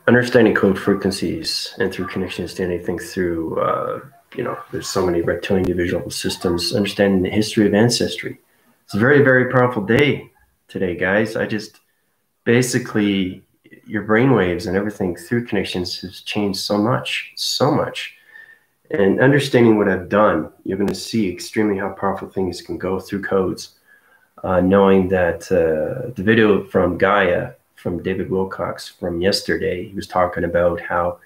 Understanding code frequencies and through connections to anything through, there's so many reptilian divisional systems, understanding the history of ancestry. It's a very, very powerful day today, guys. I just basically, your brainwaves and everything through connections has changed so much, so much. And understanding what I've done, you're going to see extremely how powerful things can go through codes. Knowing that the video from Gaia, from David Wilcox from yesterday, he was talking about how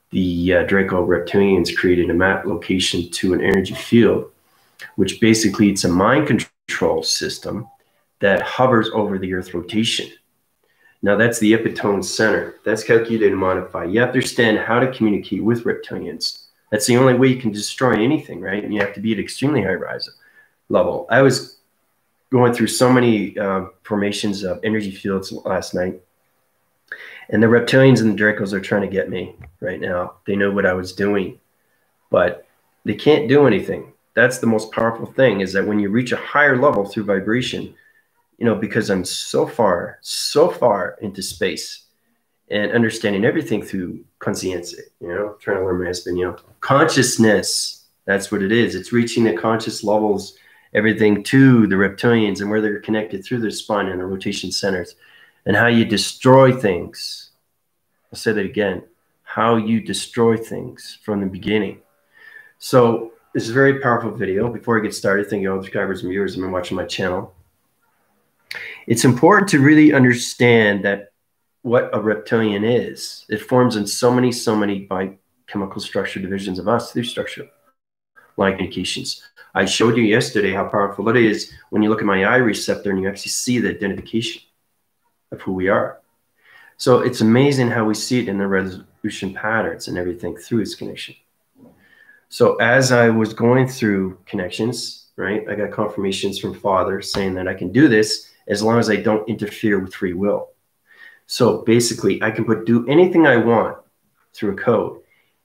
the Draco reptilians created a map location to an energy field, which basically it's a mind control system that hovers over the Earth rotation. Now that's the epitome center. That's calculated and modified. You have to understand how to communicate with reptilians. That's the only way you can destroy anything, right? And you have to be at extremely high rise level. I was going through so many formations of energy fields last night. And the reptilians and the Dracos are trying to get me right now. They know what I was doing, but they can't do anything. That's the most powerful thing, is that when you reach a higher level through vibration, because I'm so far into space and understanding everything through conscience, trying to learn my husband, consciousness, that's what it is. It's reaching the conscious levels, everything to the reptilians and where they're connected through their spine and the rotation centers, and how you destroy things. I'll say that again, how you destroy things from the beginning. So this is a very powerful video. Before I get started, thank you all the subscribers and viewers who have been watching my channel. It's important to really understand that what a reptilian is. It forms in so many biochemical structure divisions of us through structure line communications. I showed you yesterday how powerful it is when you look at my eye receptor and you actually see the identification of who we are. So it's amazing how we see it in the resolution patterns and everything through its connection. So as I was going through connections, right, I got confirmations from Father saying that I can do this as long as I don't interfere with free will. So basically I can do anything I want through a code.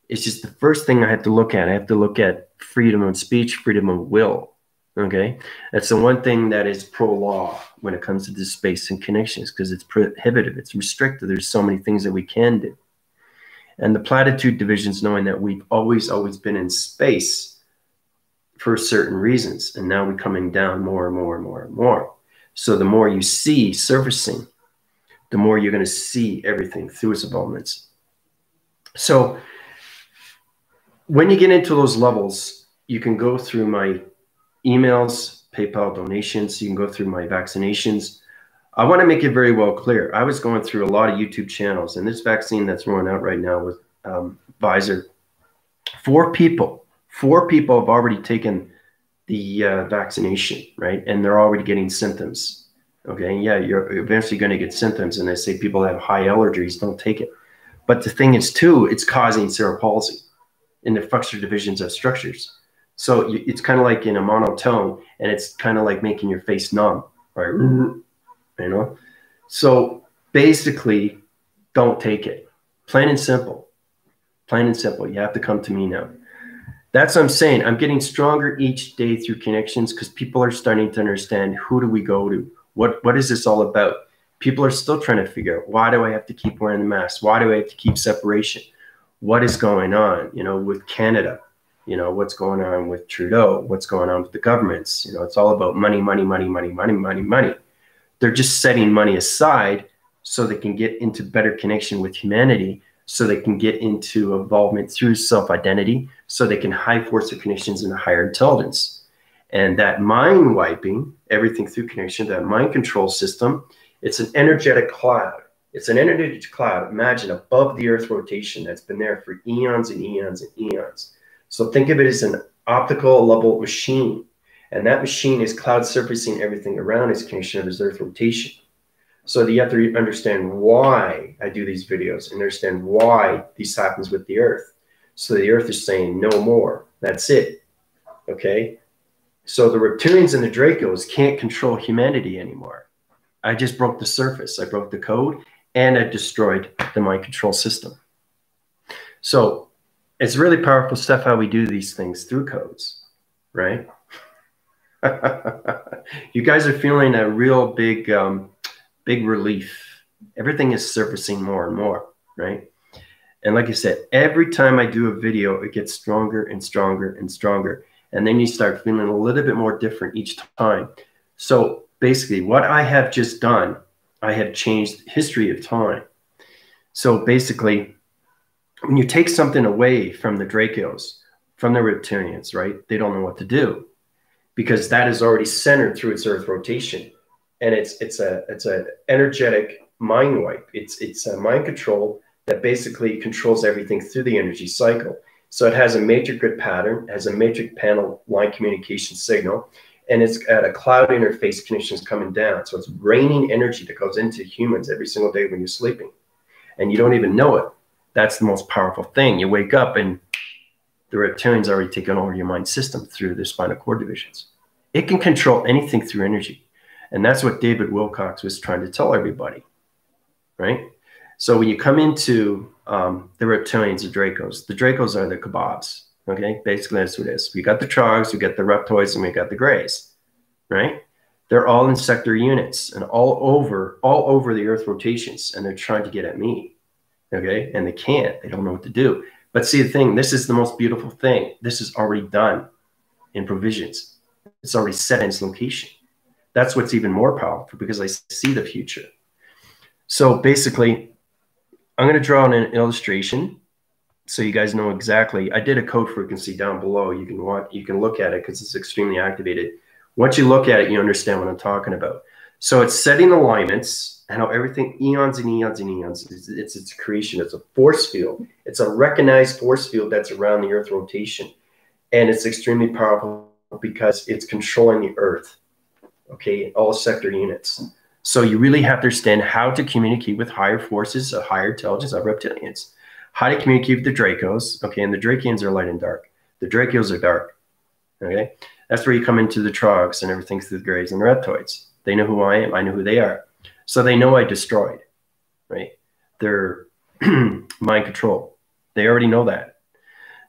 It's just the first thing I have to look at. I have to look at freedom of speech, freedom of will. Okay, that's the one thing that is pro-law when it comes to this space and connections, because it's prohibitive, it's restricted. There's so many things that we can do. And the platitude divisions, knowing that we've always been in space for certain reasons, and now we're coming down more and more and more and more. So the more you see surfacing, the more you're going to see everything through its involvements. So when you get into those levels, you can go through my emails, PayPal donations. You can go through my vaccinations. I want to make it very well clear. I was going through a lot of YouTube channels, and this vaccine that's rolling out right now with Pfizer, four people have already taken the vaccination, right? And they're already getting symptoms. Okay, and yeah, you're eventually going to get symptoms, and they say people that have high allergies don't take it. But the thing is, too, it's causing cerebral palsy in the structure divisions of structures. So it's kind of like in a monotone, and it's kind of like making your face numb, right? So basically, don't take it. Plain and simple. Plain and simple. You have to come to me now. That's what I'm saying. I'm getting stronger each day through connections, because people are starting to understand, who do we go to? What is this all about? People are still trying to figure out, why do I have to keep wearing the mask? Why do I have to keep separation? What is going on, with Canada? What's going on with Trudeau? What's going on with the governments? It's all about money, money, money, money, money, money, money. They're just setting money aside so they can get into better connection with humanity, so they can get into involvement through self-identity, so they can high force their connections in a higher intelligence. And that mind wiping, everything through connection, that mind control system, it's an energetic cloud. It's an energetic cloud, imagine, above the Earth rotation that's been there for eons and eons and eons. So think of it as an optical level machine. And that machine is cloud surfacing everything around its connection of its Earth rotation. So you have to understand why I do these videos and understand why this happens with the Earth. So the Earth is saying no more. That's it. Okay? So the reptilians and the Dracos can't control humanity anymore. I just broke the surface. I broke the code, and I destroyed the mind control system. So it's really powerful stuff how we do these things through codes, right? You guys are feeling a real big relief. Everything is surfacing more and more. right? And like I said, every time I do a video, it gets stronger and stronger and stronger. And then you start feeling a little bit more different each time. So basically what I have just done, I have changed the history of time. So basically, when you take something away from the Dracos, from the reptilians, right, they don't know what to do, because that is already centered through its Earth rotation. And it's a energetic mind wipe. It's a mind control that basically controls everything through the energy cycle. So it has a matrix grid pattern, has a matrix panel line communication signal, and it's got a cloud interface connections coming down. So it's raining energy that goes into humans every single day when you're sleeping, and you don't even know it. That's the most powerful thing. You wake up and the reptilians already taken over your mind system through the spinal cord divisions. It can control anything through energy. And that's what David Wilcock was trying to tell everybody, right? So when you come into the reptilians, the Dracos are the kebabs, okay? Basically, that's what it is. We got the trogs, we got the reptoids, and we got the grays, right? They're all in sector units and all over the Earth rotations, and they're trying to get at me, okay? And they can't. They don't know what to do. But see, the thing, this is the most beautiful thing. This is already done in provisions. It's already set in its location. That's what's even more powerful, because I see the future. So basically, I'm going to draw an illustration so you guys know exactly. I did a code frequency down below. You can look at it because it's extremely activated. Once you look at it, you understand what I'm talking about. So it's setting alignments and how everything, eons and eons and eons, it's its creation. It's a force field. It's a recognized force field that's around the Earth rotation. And it's extremely powerful because it's controlling the Earth, okay, all sector units. So you really have to understand how to communicate with higher forces, a higher intelligence of reptilians, how to communicate with the Dracos, okay, and the Drakians are light and dark. The Dracos are dark, okay? That's where you come into the trogs and everything through the grays and the reptoids. They know who I am. I know who they are. So they know I destroyed, right? They're mind control. They already know that.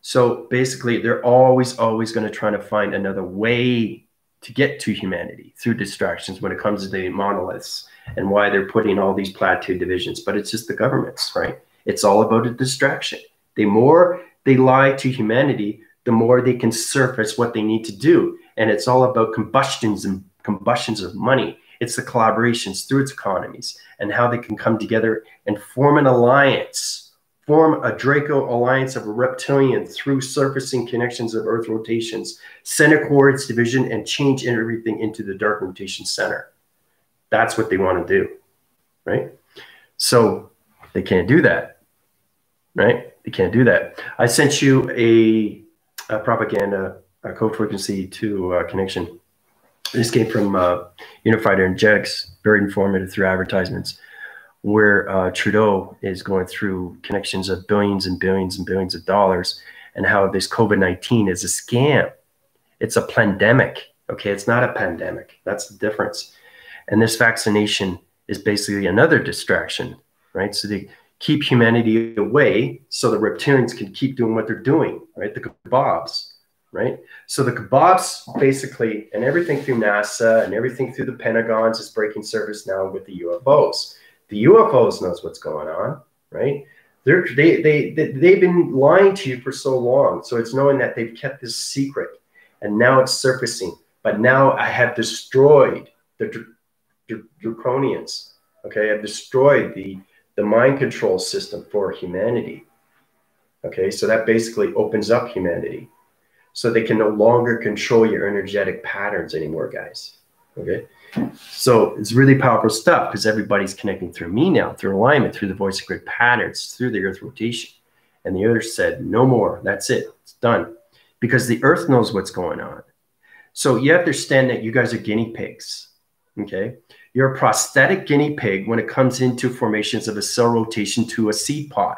So basically, they're always going to try to find another way to get to humanity through distractions when it comes to the monoliths and why they're putting all these plateau divisions. But it's just the governments, right? It's all about a distraction. The more they lie to humanity, the more they can surface what they need to do. And it's all about combustions of money. It's the collaborations through its economies and how they can come together and form an alliance. Form a Draco alliance of a reptilian through surfacing connections of Earth rotations, center coordinates division, and change everything into the dark rotation center. That's what they want to do, right? So they can't do that, right? They can't do that. I sent you a propaganda, a code frequency to connection. This came from Unified Energetics, very informative through advertisements, where Trudeau is going through connections of billions and billions and billions of dollars, and how this COVID-19 is a scam. It's a pandemic, okay? It's not a pandemic. That's the difference. And this vaccination is basically another distraction, right? So they keep humanity away so the reptilians can keep doing what they're doing, right? The kebabs, right? So the kebabs basically, and everything through NASA and everything through the Pentagons is breaking surface now with the UFOs. The UFOs knows what's going on, right? They've been lying to you for so long. So it's knowing that they've kept this secret, and now it's surfacing. But now I have destroyed the Draconians, okay? I've destroyed the mind control system for humanity, okay? So that basically opens up humanity. So they can no longer control your energetic patterns anymore, guys, okay? So it's really powerful stuff because everybody's connecting through me now, through alignment, through the voice of grid patterns, through the Earth rotation. And the Earth said, no more. That's it. It's done. Because the Earth knows what's going on. So you have to understand that you guys are guinea pigs. Okay? You're a prosthetic guinea pig when it comes into formations of a cell rotation to a seed pod.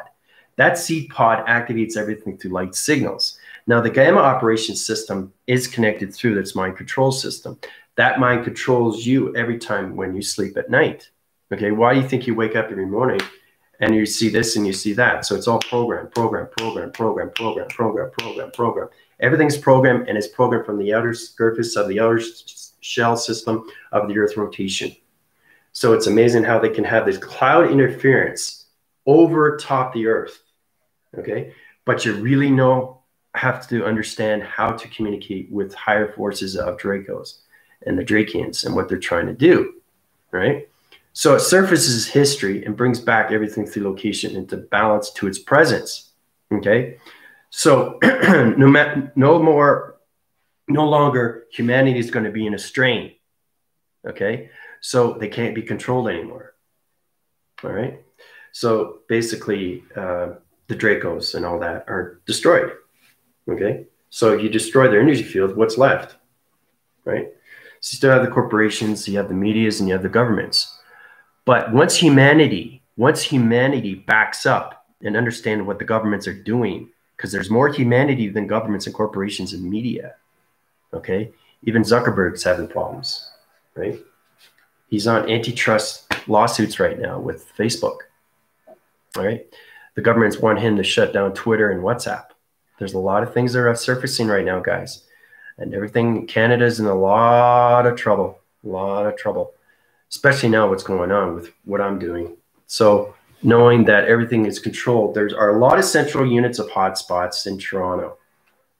That seed pod activates everything through light signals. Now, the gamma operation system is connected through its mind control system. That mind controls you every time when you sleep at night. Okay, why do you think you wake up every morning and you see this and you see that? So it's all program. Everything's programmed, and it's programmed from the outer surface of the outer shell system of the Earth rotation. So it's amazing how they can have this cloud interference over top the earth. Okay. But you really have to understand how to communicate with higher forces of Dracos and the Drakians and what they're trying to do. Right. So it surfaces history and brings back everything through location into balance to its presence. Okay. So no longer humanity is going to be in a strain. Okay. So they can't be controlled anymore. All right. So basically, the Dracos and all that are destroyed. Okay. So if you destroy their energy field, what's left? Right. So you still have the corporations, you have the medias, and you have the governments. But once humanity backs up and understand what the governments are doing, because there's more humanity than governments and corporations and media. Okay. Even Zuckerberg's having problems, right? He's on antitrust lawsuits right now with Facebook. All right. The governments want him to shut down Twitter and WhatsApp. There's a lot of things that are surfacing right now, guys. And everything, Canada's in a lot of trouble, especially now what's going on with what I'm doing. So knowing that everything is controlled, there are a lot of central units of hotspots in Toronto.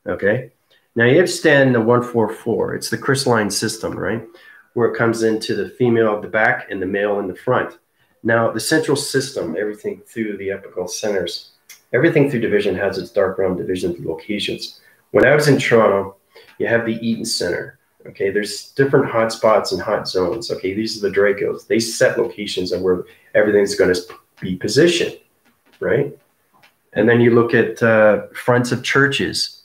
Okay. Now you understand the 144. It's the crystalline system, right? Where it comes into the female at the back and the male in the front. Now the central system, everything through the apical centers, everything through division has its dark realm division through locations. When I was in Toronto, you have the Eaton Center. Okay, there's different hot spots and hot zones. Okay, these are the Dracos. They set locations of where everything's going to be positioned, right? And then you look at fronts of churches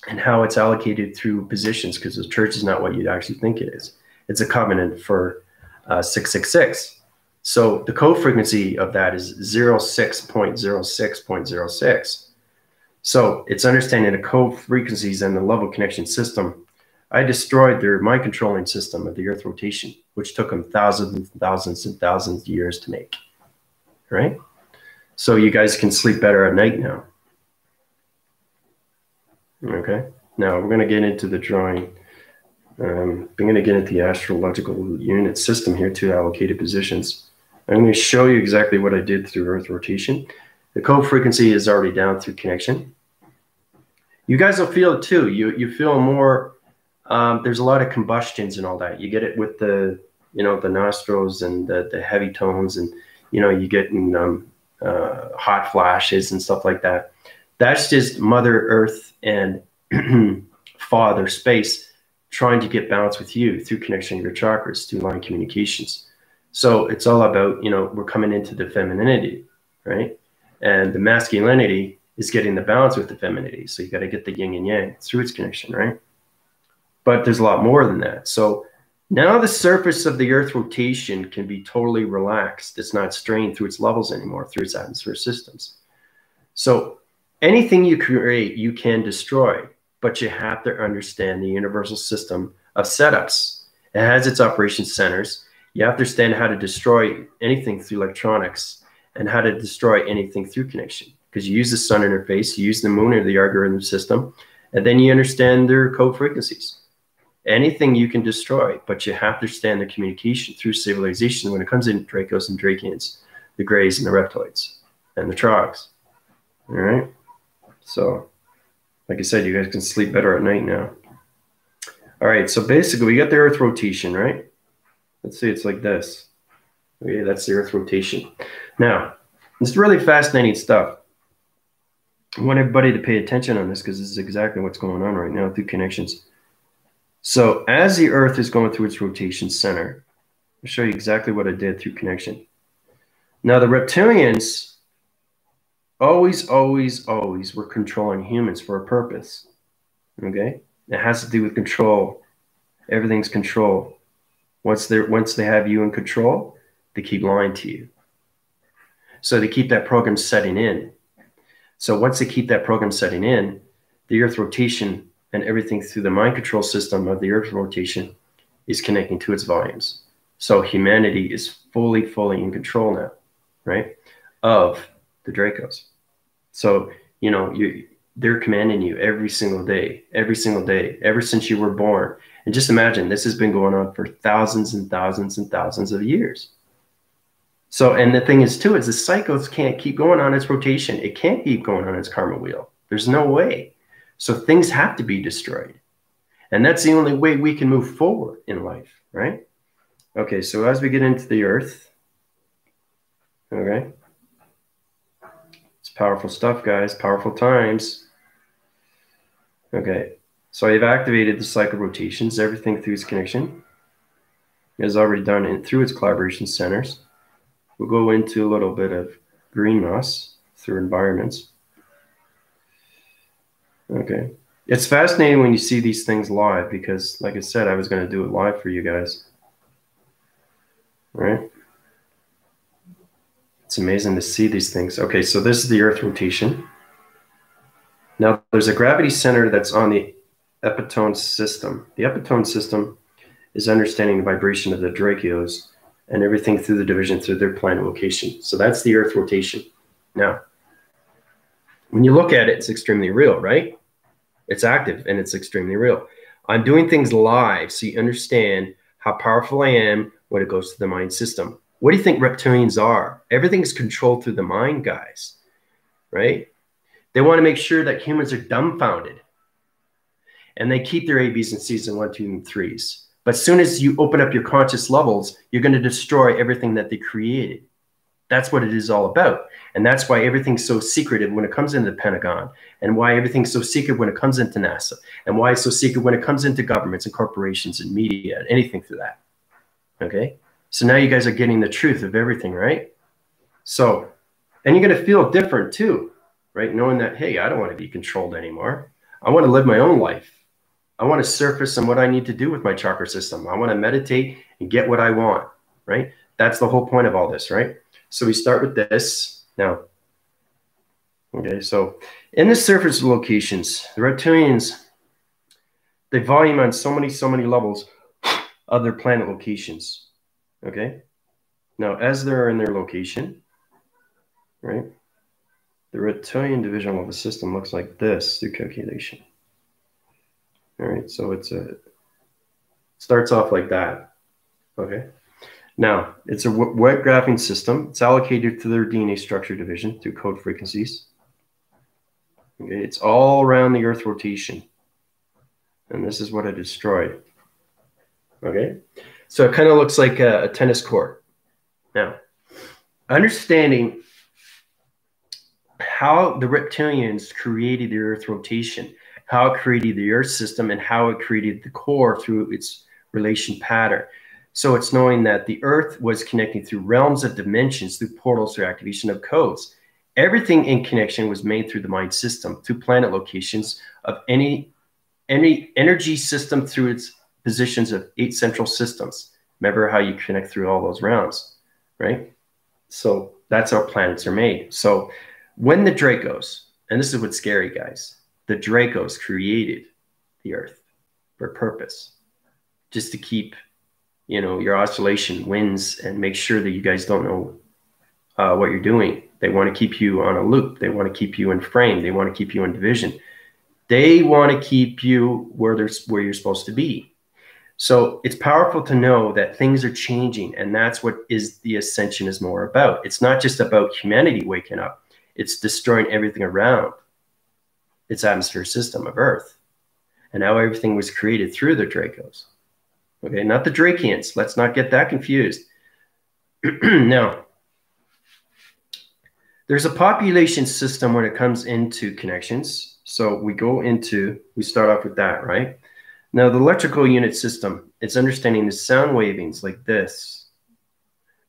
and how it's allocated through positions, because the church is not what you'd actually think it is. It's a covenant for 666. So the code frequency of that is 06.06.06. So it's understanding the code frequencies and the level connection system. I destroyed their mind controlling system of the Earth rotation, which took them thousands and thousands and thousands of years to make. Right? So you guys can sleep better at night now. Okay. Now we're going to get into the drawing. I'm going to get into the astrological unit system here, to allocated positions. I'm going to show you exactly what I did through Earth rotation. The code frequency is already down through connection. You guys will feel it too. You feel more. There's a lot of combustions and all that. You get it with the the nostrils and the heavy tones, and you get hot flashes and stuff like that. That's just Mother Earth and Father Space trying to get balance with you through connection of your chakras, through line communications. So it's all about, we're coming into the femininity, right? And the masculinity is getting the balance with the femininity. So you got to get the yin and yang through its connection, right? But there's a lot more than that. So now the surface of the Earth rotation can be totally relaxed. It's not strained through its levels anymore, through its atmosphere systems. So anything you create, you can destroy, but you have to understand the universal system of setups. It has its operation centers. You have to understand how to destroy anything through electronics and how to destroy anything through connection, because you use the sun interface, you use the moon or the algorithm system, and then you understand their code frequencies. Anything you can destroy, but you have to understand the communication through civilization when it comes in Dracos and Drakians, the Greys and the Reptoids, and the Trogs. All right? So, like I said, you guys can sleep better at night now. All right, so basically we got the Earth rotation, right? Let's see, it's like this. Okay, that's the Earth rotation. Now, it's really fascinating stuff. I want everybody to pay attention on this, because this is exactly what's going on right now through connections. So as the Earth is going through its rotation center, I'll show you exactly what I did through connection. Now, the reptilians always were controlling humans for a purpose. Okay? It has to do with control. Everything's control. Once they have you in control, they keep lying to you. So they keep that program setting in. So once they keep that program setting in, the Earth rotation and everything through the mind control system of the Earth rotation is connecting to its volumes. So humanity is fully in control now, right, of the Dracos. So, they're commanding you every single day, ever since you were born. And just imagine, this has been going on for thousands and thousands and thousands of years. So, and the thing is too, is the cycles can't keep going on its rotation. It can't keep going on its karma wheel. There's no way. So things have to be destroyed. And that's the only way we can move forward in life, right? Okay, so as we get into the earth, okay, it's powerful stuff, guys, powerful times. Okay, so I've activated the cycle rotations, everything through its connection is already done through its collaboration centers. We'll go into a little bit of green moss through environments. Okay. It's fascinating when you see these things live because, like I said, I was going to do it live for you guys. All right. It's amazing to see these things. Okay, so this is the Earth rotation. Now, there's a gravity center that's on the epitone system. The epitone system is understanding the vibration of the Draco's and everything through the division through their planet location. So that's the Earth rotation. Now, when you look at it, it's extremely real, right? It's active and it's extremely real. I'm doing things live so you understand how powerful I am when it goes to the mind system. What do you think reptilians are? Everything's controlled through the mind, guys, right? They want to make sure that humans are dumbfounded and they keep their A, B's, and C's and 1, 2, and 3s. But as soon as you open up your conscious levels, you're going to destroy everything that they created. That's what it is all about. And that's why everything's so secretive when it comes into the Pentagon, and why everything's so secret when it comes into NASA, and why it's so secret when it comes into governments and corporations and media and anything through that. Okay? So now you guys are getting the truth of everything, right? So, and you're going to feel different too, right? Knowing that, hey, I don't want to be controlled anymore. I want to live my own life. I want to surface on what I need to do with my chakra system. I want to meditate and get what I want, right? That's the whole point of all this, right? So we start with this now. Okay, so in the surface locations, the reptilians, they volume on so many levels of their planet locations. Okay, now as they're in their location, right, the reptilian division of the system looks like this through calculation. All right, so it starts off like that. Okay. Now, it's a wet graphing system. It's allocated to their DNA structure division through code frequencies. Okay, it's all around the Earth rotation. And this is what I destroyed. Okay, so it kind of looks like a tennis court. Now, understanding how the reptilians created the Earth rotation, how it created the Earth system, and how it created the core through its relation pattern. So it's knowing that the Earth was connecting through realms of dimensions, through portals, through activation of codes. Everything in connection was made through the mind system, through planet locations of any energy system through its positions of 8 central systems. Remember how you connect through all those realms, right? So that's how planets are made. So when the Dracos, and this is what's scary, guys, the Dracos created the Earth for a purpose, just to keep, you know, your oscillation wins and make sure that you guys don't know what you're doing. They want to keep you on a loop. They want to keep you in frame. They want to keep you in division. They want to keep you where you're supposed to be. So it's powerful to know that things are changing, and that's what is the ascension is more about. It's not just about humanity waking up. It's destroying everything around its atmosphere system of Earth, and how everything was created through the Dracos. Okay, not the Drakians. Let's not get that confused. Now, there's a population system when it comes into connections. So we start off with that, right? Now, the electrical unit system, it's understanding the sound wavings like this,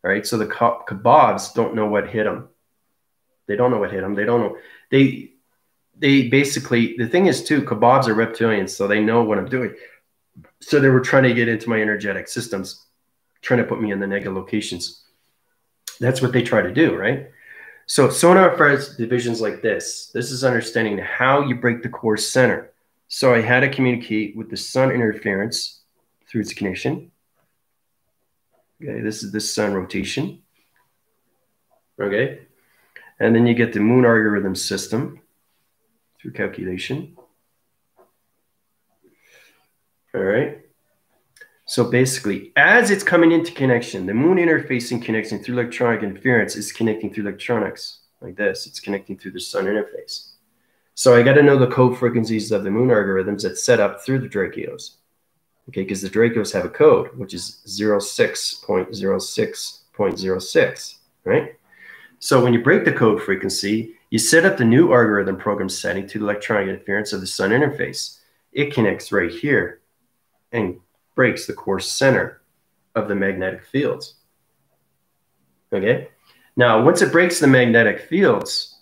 right? So the kebabs don't know what hit them. They don't know what hit them. They don't know. They basically, the thing is too, kebabs are reptilians, so they know what I'm doing. So they were trying to get into my energetic systems, trying to put me in the negative locations. That's what they try to do, right? So sonar first divisions like this. This is understanding how you break the core center. So I had to communicate with the sun interference through its connection. Okay, this is the sun rotation. Okay, and then you get the moon algorithm system through calculation. All right. So basically, as it's coming into connection, the moon interfacing connection through electronic interference is connecting through electronics like this. It's connecting through the sun interface. So I got to know the code frequencies of the moon algorithms that's set up through the Dracos. Okay, because the Dracos have a code, which is 06.06.06, right? So when you break the code frequency, you set up the new algorithm program setting to the electronic interference of the sun interface. It connects right here and breaks the core center of the magnetic fields. Okay? Now, once it breaks the magnetic fields,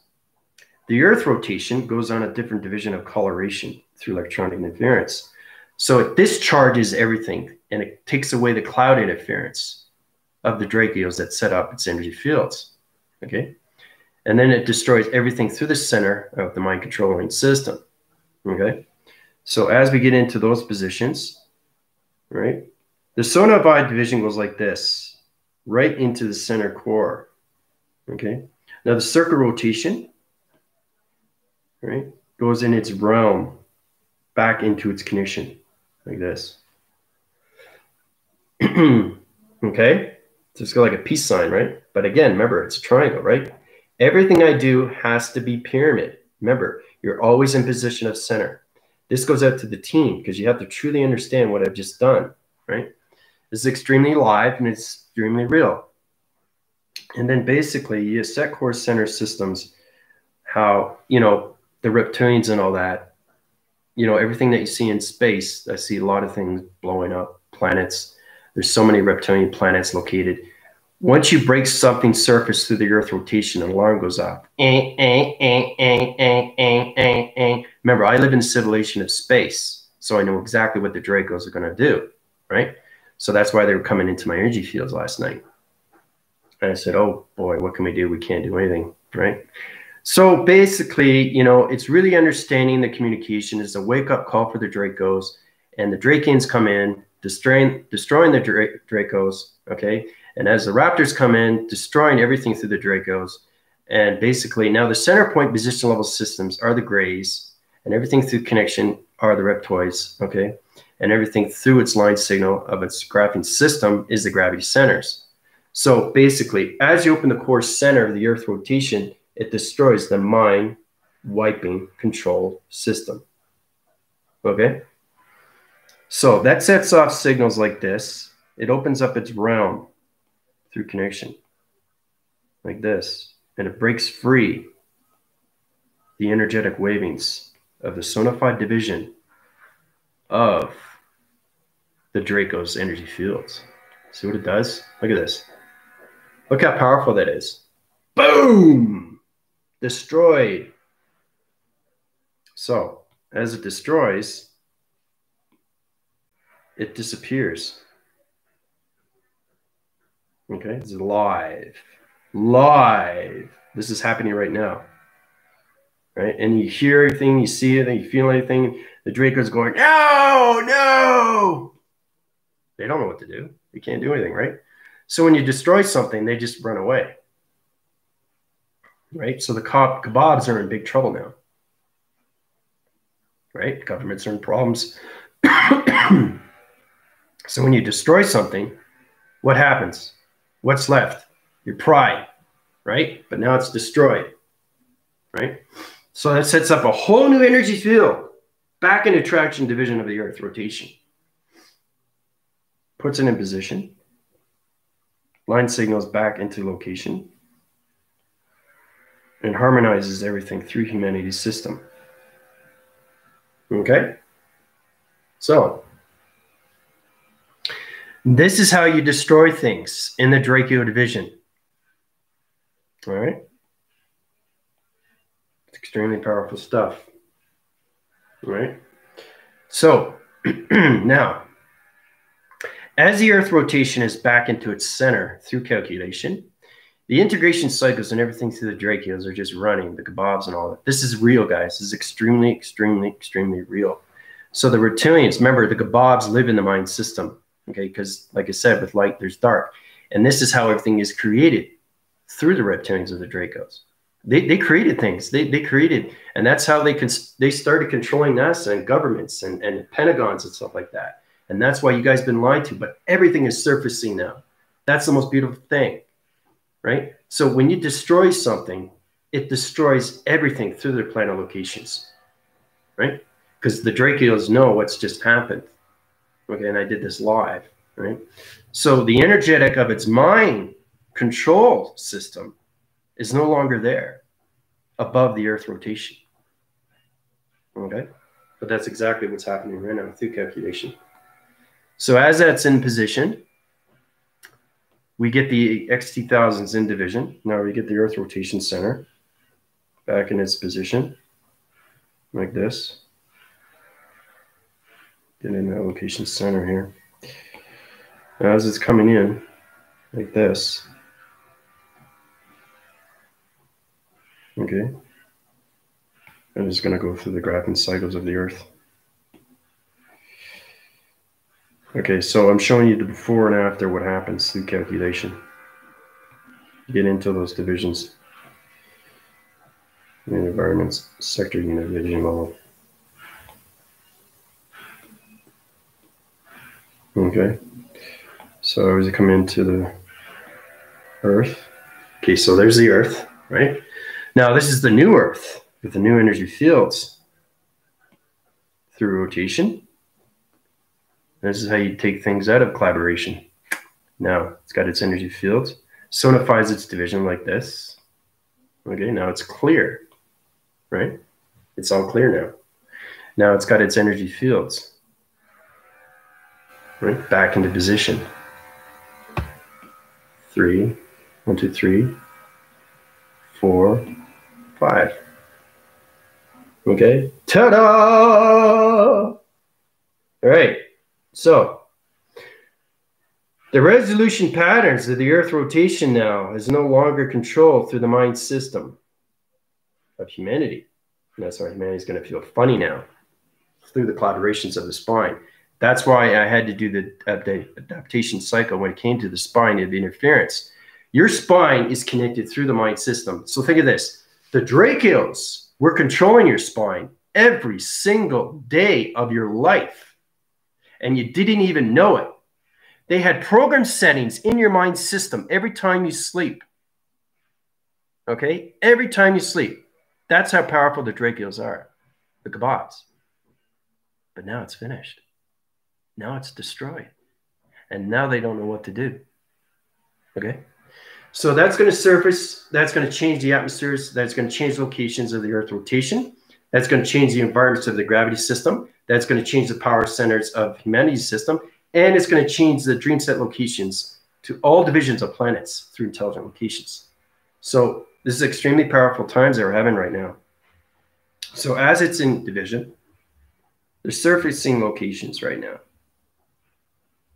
the Earth rotation goes on a different division of coloration through electronic interference. So it discharges everything, and it takes away the cloud interference of the Dracos that set up its energy fields. Okay? And then it destroys everything through the center of the mind controlling system. Okay? So as we get into those positions, right, the Sonavide division goes like this, right into the center core. Okay? Now the circle rotation, right, goes in its realm back into its connection, like this. Okay? So it's got like a peace sign, right? But again, remember, it's a triangle, right? Everything I do has to be pyramid. Remember, you're always in position of center. This goes out to the team because you have to truly understand what I've just done, right? This is extremely live and it's extremely real. And then basically you set core center systems, how, you know, the reptilians and all that, you know, everything that you see in space, I see a lot of things blowing up, planets. There's so many reptilian planets located. Once you break something surface through the Earth rotation, an alarm goes off. Remember, I live in simulation of space, so I know exactly what the Dracos are going to do, right? So that's why they were coming into my energy fields last night. And I said, oh boy, what can we do? We can't do anything, right? So basically, you know, it's really understanding the communication is a wake-up call for the Dracos, and the Drakians come in, destroying the Dracos, okay? And as the Raptors come in, destroying everything through the Dracos, and basically now the center point position level systems are the grays, and everything through connection are the reptoids, okay? And everything through its line signal of its graphing system is the gravity centers. So basically, as you open the core center of the Earth rotation, it destroys the mind wiping control system, okay? So that sets off signals like this. It opens up its realm through connection, like this, and it breaks free the energetic wavings of the sonified division of the Draco's energy fields. See what it does? Look at this. Look how powerful that is. Boom! Destroyed. So, as it destroys, it disappears. Okay, it's live. Live. This is happening right now. Right? And you hear everything, you see it, and you feel anything. The Draco's going, no, no. They don't know what to do. They can't do anything, right? So when you destroy something, they just run away. Right? So the kebabs are in big trouble now. Right? Governments are in problems. So when you destroy something, what happens? What's left? Your pride, right? But now it's destroyed, right? So that sets up a whole new energy field back in attraction division of the Earth rotation. Puts it in position. Line signals back into location. And harmonizes everything through humanity's system. Okay? So, this is how you destroy things in the Draco division. All right? It's extremely powerful stuff. All right? So, now, as the Earth rotation is back into its center through calculation, the integration cycles and everything through the Dracos are just running, the kebabs and all that. This is real, guys. This is extremely, extremely, extremely real. So the reptilians, remember, the kebabs live in the mind system. Okay, because like I said, with light, there's dark. And this is how everything is created through the reptilians of the Dracos. They created things. They created, and that's how they started controlling NASA and governments and Pentagons and stuff like that. And that's why you guys have been lied to, but everything is surfacing now. That's the most beautiful thing, right? So when you destroy something, it destroys everything through their planar locations, right? Because the Dracoids know what's just happened. Okay, and I did this live, right? So the energetic of its mind control system is no longer there above the Earth rotation. Okay, but that's exactly what's happening right now through calculation. So as that's in position, we get the XT thousands in division. Now we get the Earth rotation center back in its position, like this. Get in that location center here. Now as it's coming in, like this. Okay. I'm just going to go through the graphing cycles of the Earth. Okay, so I'm showing you the before and after what happens through calculation. Get into those divisions in environments, sector unit division level. Okay, so as you come into the Earth, okay, so there's the Earth, right? Now this is the new Earth with the new energy fields through rotation. This is how you take things out of collaboration. Now it's got its energy fields, sonifies its division like this. Okay, now it's clear, right? It's all clear now. Now it's got its energy fields, right? Back into position. 3, 1, 2, 3, 4, 5. Okay, ta-da! All right, so the resolution patterns of the Earth rotation now is no longer controlled through the mind system of humanity. And that's why humanity is going to feel funny now through the collaborations of the spine. That's why I had to do the adaptation cycle when it came to the spine of interference. Your spine is connected through the mind system. So think of this. The Dracoids were controlling your spine every single day of your life, and you didn't even know it. They had program settings in your mind system every time you sleep. Okay? Every time you sleep. That's how powerful the Dracoids are, the Kabbats. But now it's finished. Now it's destroyed. And now they don't know what to do. Okay? So that's going to surface. That's going to change the atmospheres. That's going to change locations of the Earth rotation. That's going to change the environments of the gravity system. That's going to change the power centers of humanity's system. And it's going to change the dream set locations to all divisions of planets through intelligent locations. So this is extremely powerful times that we're having right now. So as it's in division, they're surfacing locations right now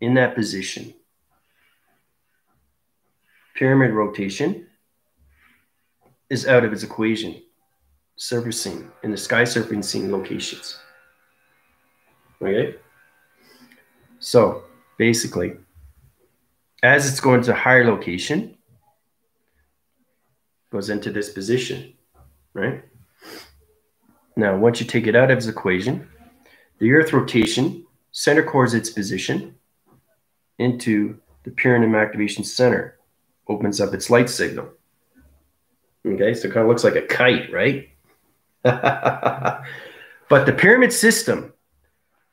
in that position. Pyramid rotation is out of its equation, surfacing in the sky surfacing locations. Okay? So basically, as it's going to higher location, goes into this position, right? Now, once you take it out of its equation, the Earth rotation center cores its position into the pyramid activation center, opens up its light signal. Okay, so it kind of looks like a kite, right? But the pyramid system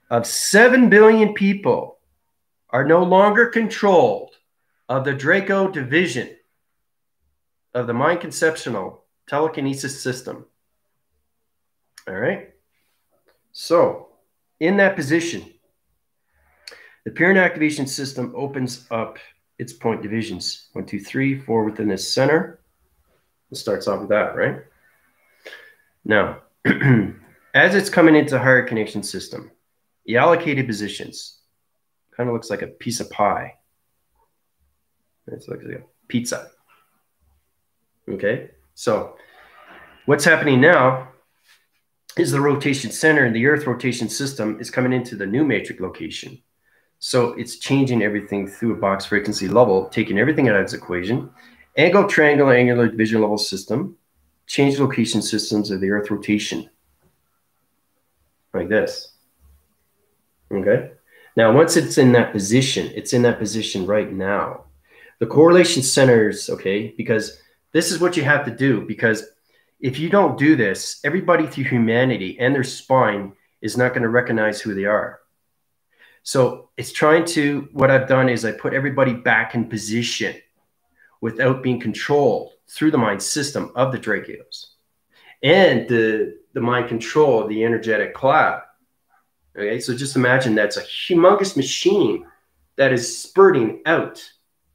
of 7 billion people are no longer controlled of the Draco division of the mind conceptual telekinesis system. All right. So in that position, the pyramid activation system opens up its point divisions. 1, 2, 3, 4 within the center. It starts off with that, right? Now, as it's coming into higher connection system, the allocated positions kind of looks like a piece of pie. It's like a pizza. Okay, so what's happening now is the rotation center and the Earth rotation system is coming into the new matrix location. So it's changing everything through a box frequency level, taking everything out of its equation, angle, triangular, angular division level system, change location systems of the Earth rotation, like this. Okay. Now, once it's in that position right now. The correlation centers, okay, because this is what you have to do, because if you don't do this, everybody through humanity and their spine is not going to recognize who they are. So it's trying to, what I've done is I put everybody back in position without being controlled through the mind system of the Drakios and the mind control of the energetic cloud. Okay, so just imagine that's a humongous machine that is spurting out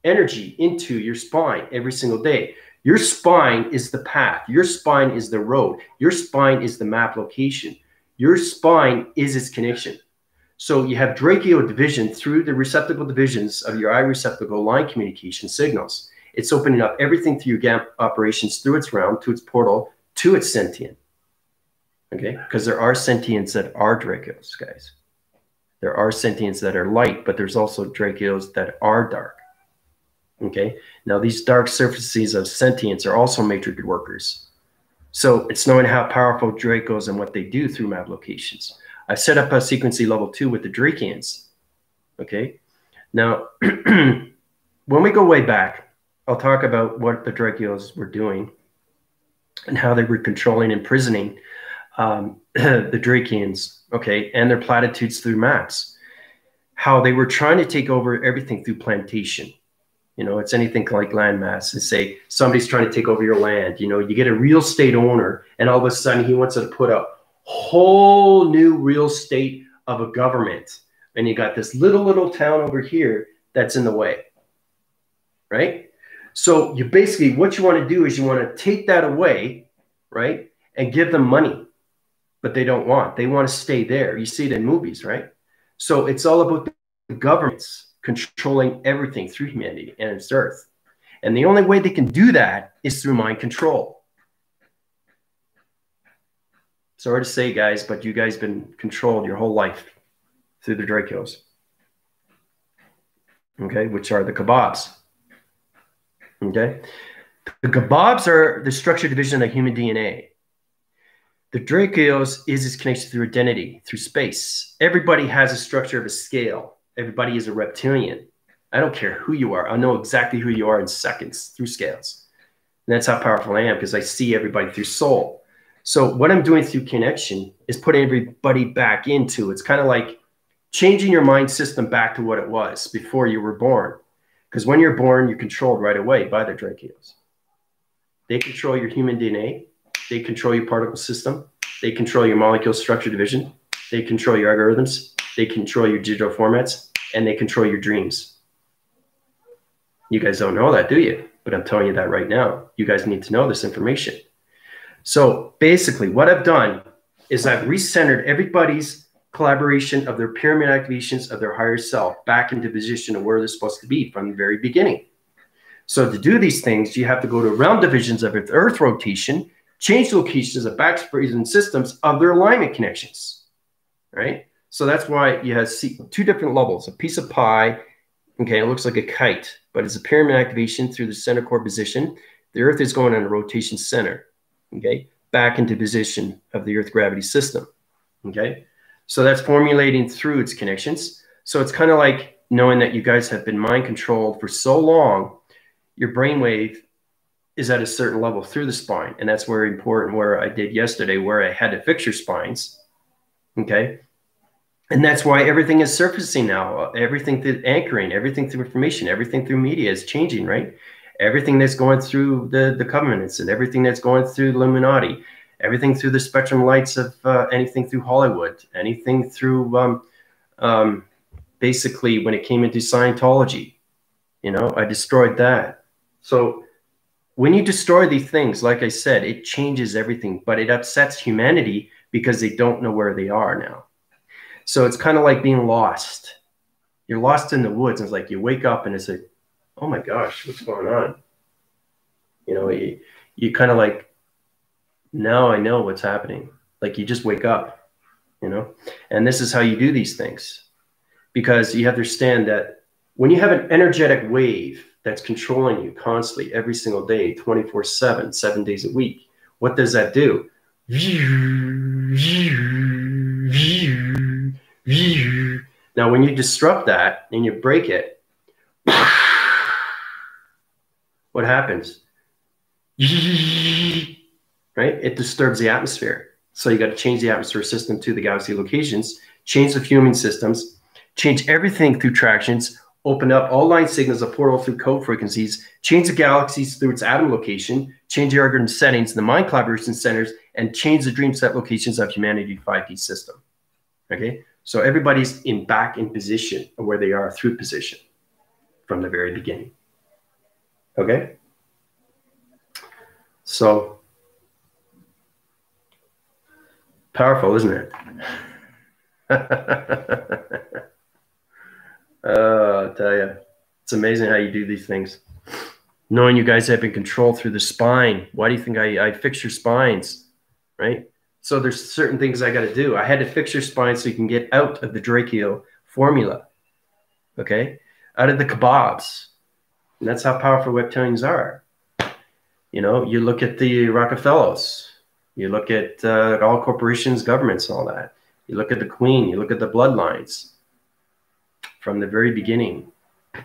energy into your spine every single day. Your spine is the path. Your spine is the road. Your spine is the map location. Your spine is its connection. So you have Drakeo division through the receptacle divisions of your eye receptacle line communication signals. It's opening up everything through your GAMP operations, through its realm, to its portal, to its sentient. Okay, because there are sentients that are Drakeos, guys. There are sentients that are light, but there's also Drakeos that are dark. Okay, now these dark surfaces of sentients are also matrix workers. So it's knowing how powerful Dracos and what they do through map locations. I set up a sequency level 2 with the Drakians. Okay, now when we go way back, I'll talk about what the Drakeos were doing and how they were controlling and imprisoning the Drakians, okay, and their platitudes through maps. How they were trying to take over everything through plantation. You know, it's anything like landmass, and say somebody's trying to take over your land. You know, you get a real estate owner, and all of a sudden he wants to put a whole new real estate of a government, and you got this little town over here that's in the way, right? So you basically, what you want to do is you want to take that away, right, and give them money, but they don't want. They want to stay there. You see it in movies, right? So it's all about the governments controlling everything through humanity and its earth. And the only way they can do that is through mind control. Sorry to say, guys, but you guys have been controlled your whole life through the Dracos, okay, which are the kebabs. Okay, the kebabs are the structured division of human DNA. The Dracos is its connection through identity, through space. Everybody has a structure of a scale. Everybody is a reptilian. I don't care who you are. I know exactly who you are in seconds through scales. And that's how powerful I am, because I see everybody through soul. So what I'm doing through connection is putting everybody back into, it's kind of like changing your mind system back to what it was before you were born. Because when you're born, you're controlled right away by the Drakeos. They control your human DNA. They control your particle system. They control your molecule structure division. They control your algorithms. They control your digital formats. And they control your dreams. You guys don't know that, do you? But I'm telling you that right now. You guys need to know this information. So basically what I've done is I've recentered everybody's collaboration of their pyramid activations of their higher self back into position of where they're supposed to be from the very beginning. So to do these things, you have to go to realm divisions of Earth rotation, change locations of backspring systems of their alignment connections, right? So that's why you have two different levels, a piece of pie. Okay, it looks like a kite, but it's a pyramid activation through the center core position. The Earth is going on a rotation center, okay, back into position of the Earth gravity system, okay? So that's formulating through its connections. So it's kind of like knowing that you guys have been mind controlled for so long, your brainwave is at a certain level through the spine. And that's very important, where I did yesterday, where I had to fix your spines, okay? And that's why everything is surfacing now. Everything through anchoring, everything through information, everything through media is changing, right? Everything that's going through the covenants and everything that's going through the Illuminati, everything through the spectrum lights of anything through Hollywood, anything through basically when it came into Scientology, you know, I destroyed that. So when you destroy these things, like I said, it changes everything, but it upsets humanity because they don't know where they are now. So it's kind of like being lost. You're lost in the woods. And it's like you wake up and it's like, oh my gosh, what's going on? You know, you kind of like, now I know what's happening. Like you just wake up, you know, and this is how you do these things, because you have to understand that when you have an energetic wave that's controlling you constantly every single day, 24/7, 7 days a week, what does that do? Now, when you disrupt that and you break it, what happens? Right? It disturbs the atmosphere. So you got to change the atmosphere system to the galaxy locations, change the fuming systems, change everything through tractions, open up all line signals, a portal through code frequencies, change the galaxies through its atom location, change the algorithm settings, the mind collaboration centers, and change the dream set locations of humanity 5D system. Okay? So everybody's back in position of where they are through position from the very beginning. Okay? So powerful, isn't it? I'll tell you, it's amazing how you do these things. Knowing you guys have in control through the spine. Why do you think I fix your spines, right? So there's certain things I got to do. I had to fix your spine so you can get out of the Drakeo formula, okay? Out of the kebabs. And that's how powerful reptilians are. You know, you look at the Rockefellers. You look at all corporations, governments, all that. You look at the Queen. You look at the bloodlines from the very beginning,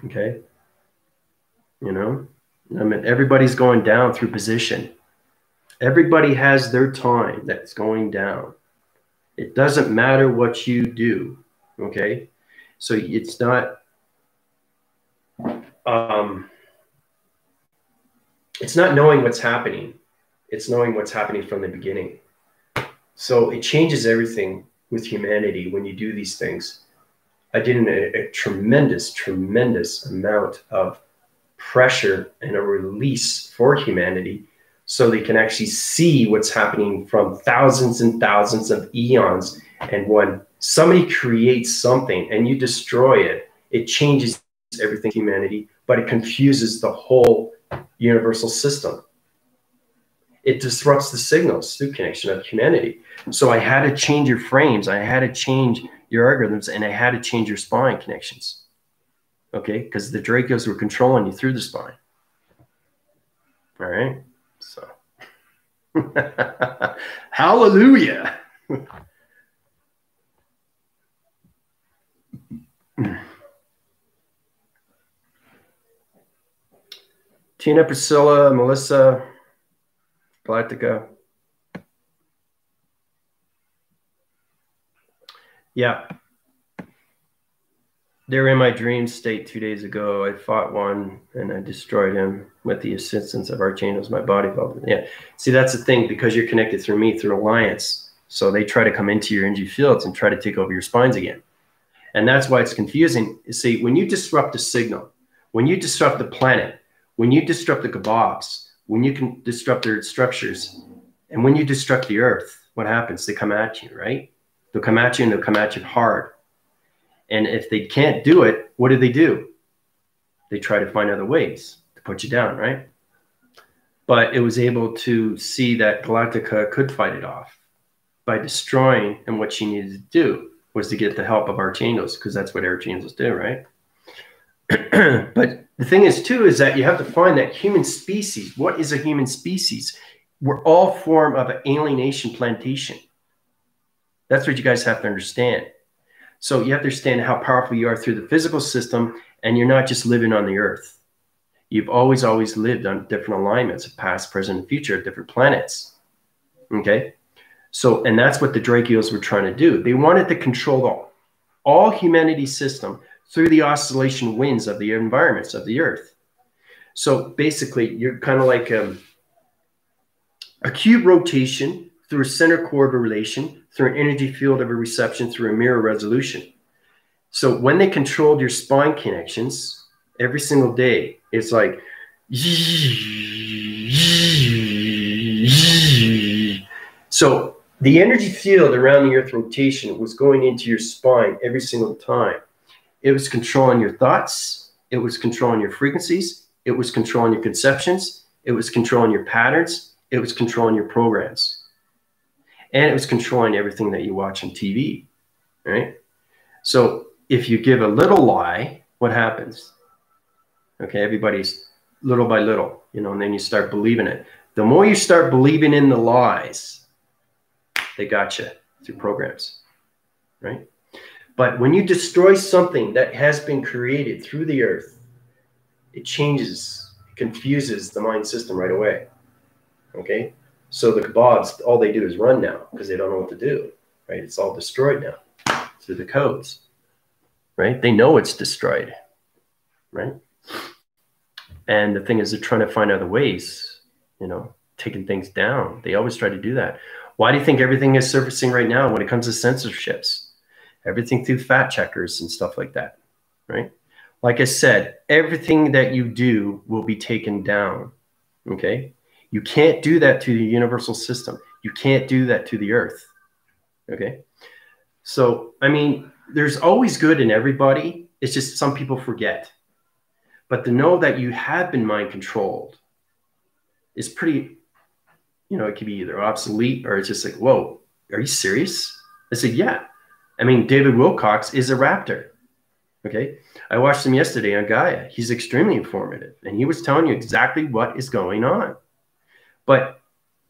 okay? You know, I mean, everybody's going down through position. Everybody has their time that's going down. It doesn't matter what you do, okay? So it's not knowing what's happening. It's knowing what's happening from the beginning. So it changes everything with humanity when you do these things. I did a tremendous, tremendous amount of pressure and a release for humanity so they can actually see what's happening from thousands and thousands of eons. And when somebody creates something and you destroy it, it changes everything in humanity, but it confuses the whole universal system. It disrupts the signals through connection of humanity. So I had to change your frames. I had to change your algorithms, and I had to change your spine connections. Okay? Because the Drakeos were controlling you through the spine. All right? So, hallelujah. Tina, Priscilla, Melissa, Galactica. Yeah. They were in my dream state 2 days ago. I fought one and I destroyed him with the assistance of archangels. My body felt it. Yeah. See, that's the thing, because you're connected through me, through alliance. So they try to come into your energy fields and try to take over your spines again. And that's why it's confusing. See, when you disrupt a signal, when you disrupt the planet, when you disrupt the kebabs, when you can disrupt their structures, and when you disrupt the earth, what happens? They come at you, right? They'll come at you and they'll come at you hard. And if they can't do it, what do? They try to find other ways to put you down, right? But it was able to see that Galactica could fight it off by destroying, and what she needed to do was to get the help of archangels, because that's what archangels do, right? But the thing is, too, is that you have to find that human species. What is a human species? We're all form of an alienation plantation. That's what you guys have to understand. So you have to understand how powerful you are through the physical system, and you're not just living on the earth. You've always lived on different alignments of past, present, and future, different planets. Okay? So, and that's what the Drakeos were trying to do. They wanted to control all humanity's system through the oscillation winds of the environments of the earth. So basically, you're kind of like a cube rotation through a center core of a relation, through an energy field of a reception, through a mirror resolution. So when they controlled your spine connections every single day, it's like, so the energy field around the earth rotation was going into your spine every single time. It was controlling your thoughts. It was controlling your frequencies. It was controlling your conceptions. It was controlling your patterns. It was controlling your programs. And it was controlling everything that you watch on TV, right? So if you give a little lie, what happens? Okay, everybody's little by little, you know, and then you start believing it. The more you start believing in the lies, they got you through programs, right? But when you destroy something that has been created through the earth, it changes, confuses the mind system right away. Okay? So the Kabbalists, all they do is run now because they don't know what to do. Right? It's all destroyed now through the codes. Right? They know it's destroyed. Right? And the thing is, they're trying to find other ways, you know, taking things down. They always try to do that. Why do you think everything is surfacing right now when it comes to censorships? Everything through fact checkers and stuff like that, right? Like I said, everything that you do will be taken down, okay? You can't do that to the universal system. You can't do that to the earth, okay? So, I mean, there's always good in everybody. It's just some people forget. But to know that you have been mind controlled is pretty, you know, it could be either obsolete or it's just like, whoa, are you serious? I said, yeah. I mean, David Wilcox is a raptor. Okay. I watched him yesterday on Gaia. He's extremely informative and he was telling you exactly what is going on. But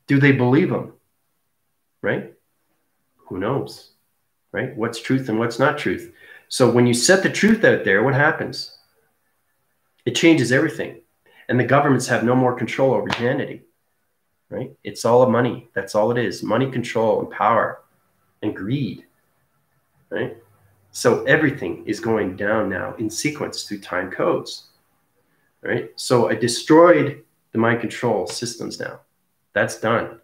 do they believe him? Right? Who knows? Right? What's truth and what's not truth? So when you set the truth out there, what happens? It changes everything. And the governments have no more control over humanity. Right? It's all money. That's all it is. Money, control, and power, and greed. Right? So everything is going down now in sequence through time codes. Right? So I destroyed the mind control systems now. That's done.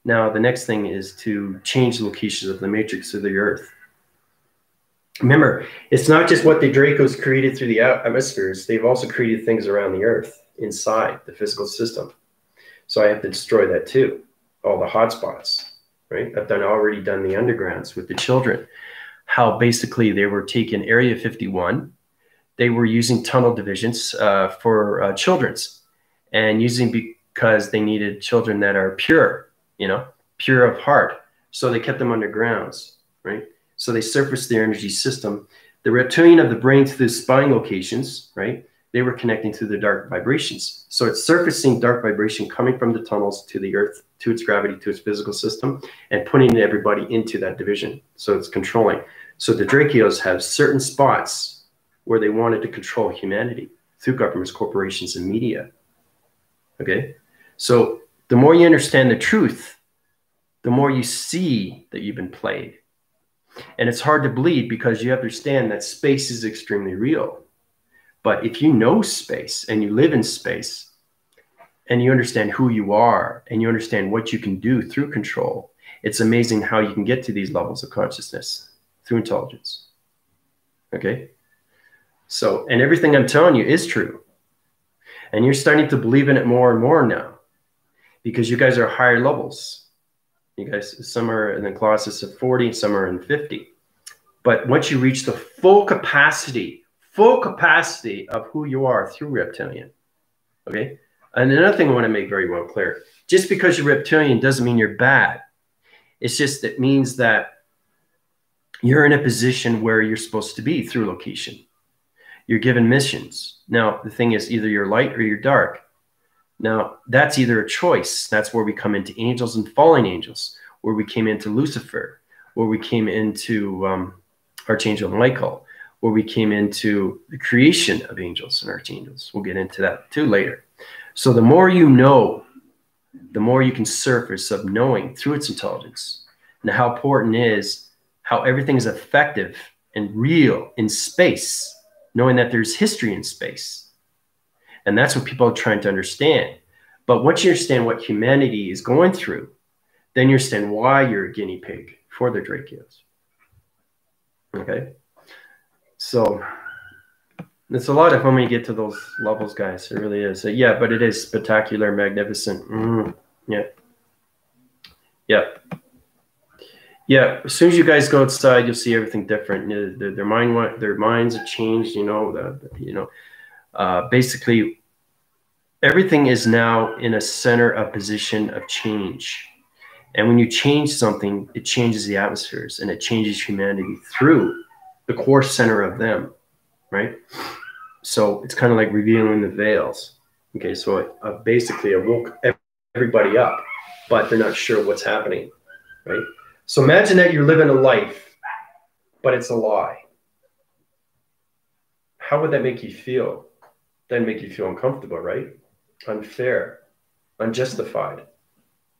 Now the next thing is to change the locations of the matrix of the earth. Remember, it's not just what the Dracos created through the atmospheres. They've also created things around the earth, inside the physical system. So I have to destroy that too. All the hotspots, right? I've already done the undergrounds with the children. How basically they were taking Area 51. They were using tunnel divisions for children's and using because they needed children that are pure, you know, pure of heart. So they kept them undergrounds, right? So they surfaced their energy system. The reptilian of the brain through the spine locations, right? They were connecting to the dark vibrations. So it's surfacing dark vibration coming from the tunnels to the earth, to its gravity, to its physical system, and putting everybody into that division. So it's controlling. So the Drakios have certain spots where they wanted to control humanity through governments, corporations, and media. Okay? So the more you understand the truth, the more you see that you've been played. And it's hard to believe because you understand that space is extremely real. But if you know space and you live in space and you understand who you are and you understand what you can do through control, it's amazing how you can get to these levels of consciousness through intelligence. Okay? So, and everything I'm telling you is true. And you're starting to believe in it more and more now because you guys are higher levels. You guys, some are in the Colossus of 40, some are in 50. But once you reach the full capacity of who you are through reptilian, okay? And another thing I want to make very well clear, just because you're reptilian doesn't mean you're bad. It's just, it means that you're in a position where you're supposed to be through location. You're given missions. Now, the thing is either you're light or you're dark. Now, that's either a choice. That's where we come into angels and fallen angels, where we came into Lucifer, where we came into Archangel Michael, where we came into the creation of angels and archangels. We'll get into that too later. So the more you know, the more you can surface of knowing through its intelligence and how important is how everything is effective and real in space, knowing that there's history in space. And that's what people are trying to understand. But once you understand what humanity is going through, then you understand why you're a guinea pig for the Drakios. Okay? So it's a lot of fun when you get to those levels, guys. It really is. So, yeah, but it is spectacular, magnificent. Yeah. Yeah. Yeah. As soon as you guys go outside, you'll see everything different. Their minds have changed, you know, basically, everything is now in a center of position of change. And when you change something, it changes the atmospheres and it changes humanity through the core center of them, right? So it's kind of like revealing the veils. Okay, so basically I woke everybody up, but they're not sure what's happening, right? So imagine that you're living a life, but it's a lie. how would that make you feel? That'd make you feel uncomfortable, right? Unfair, unjustified,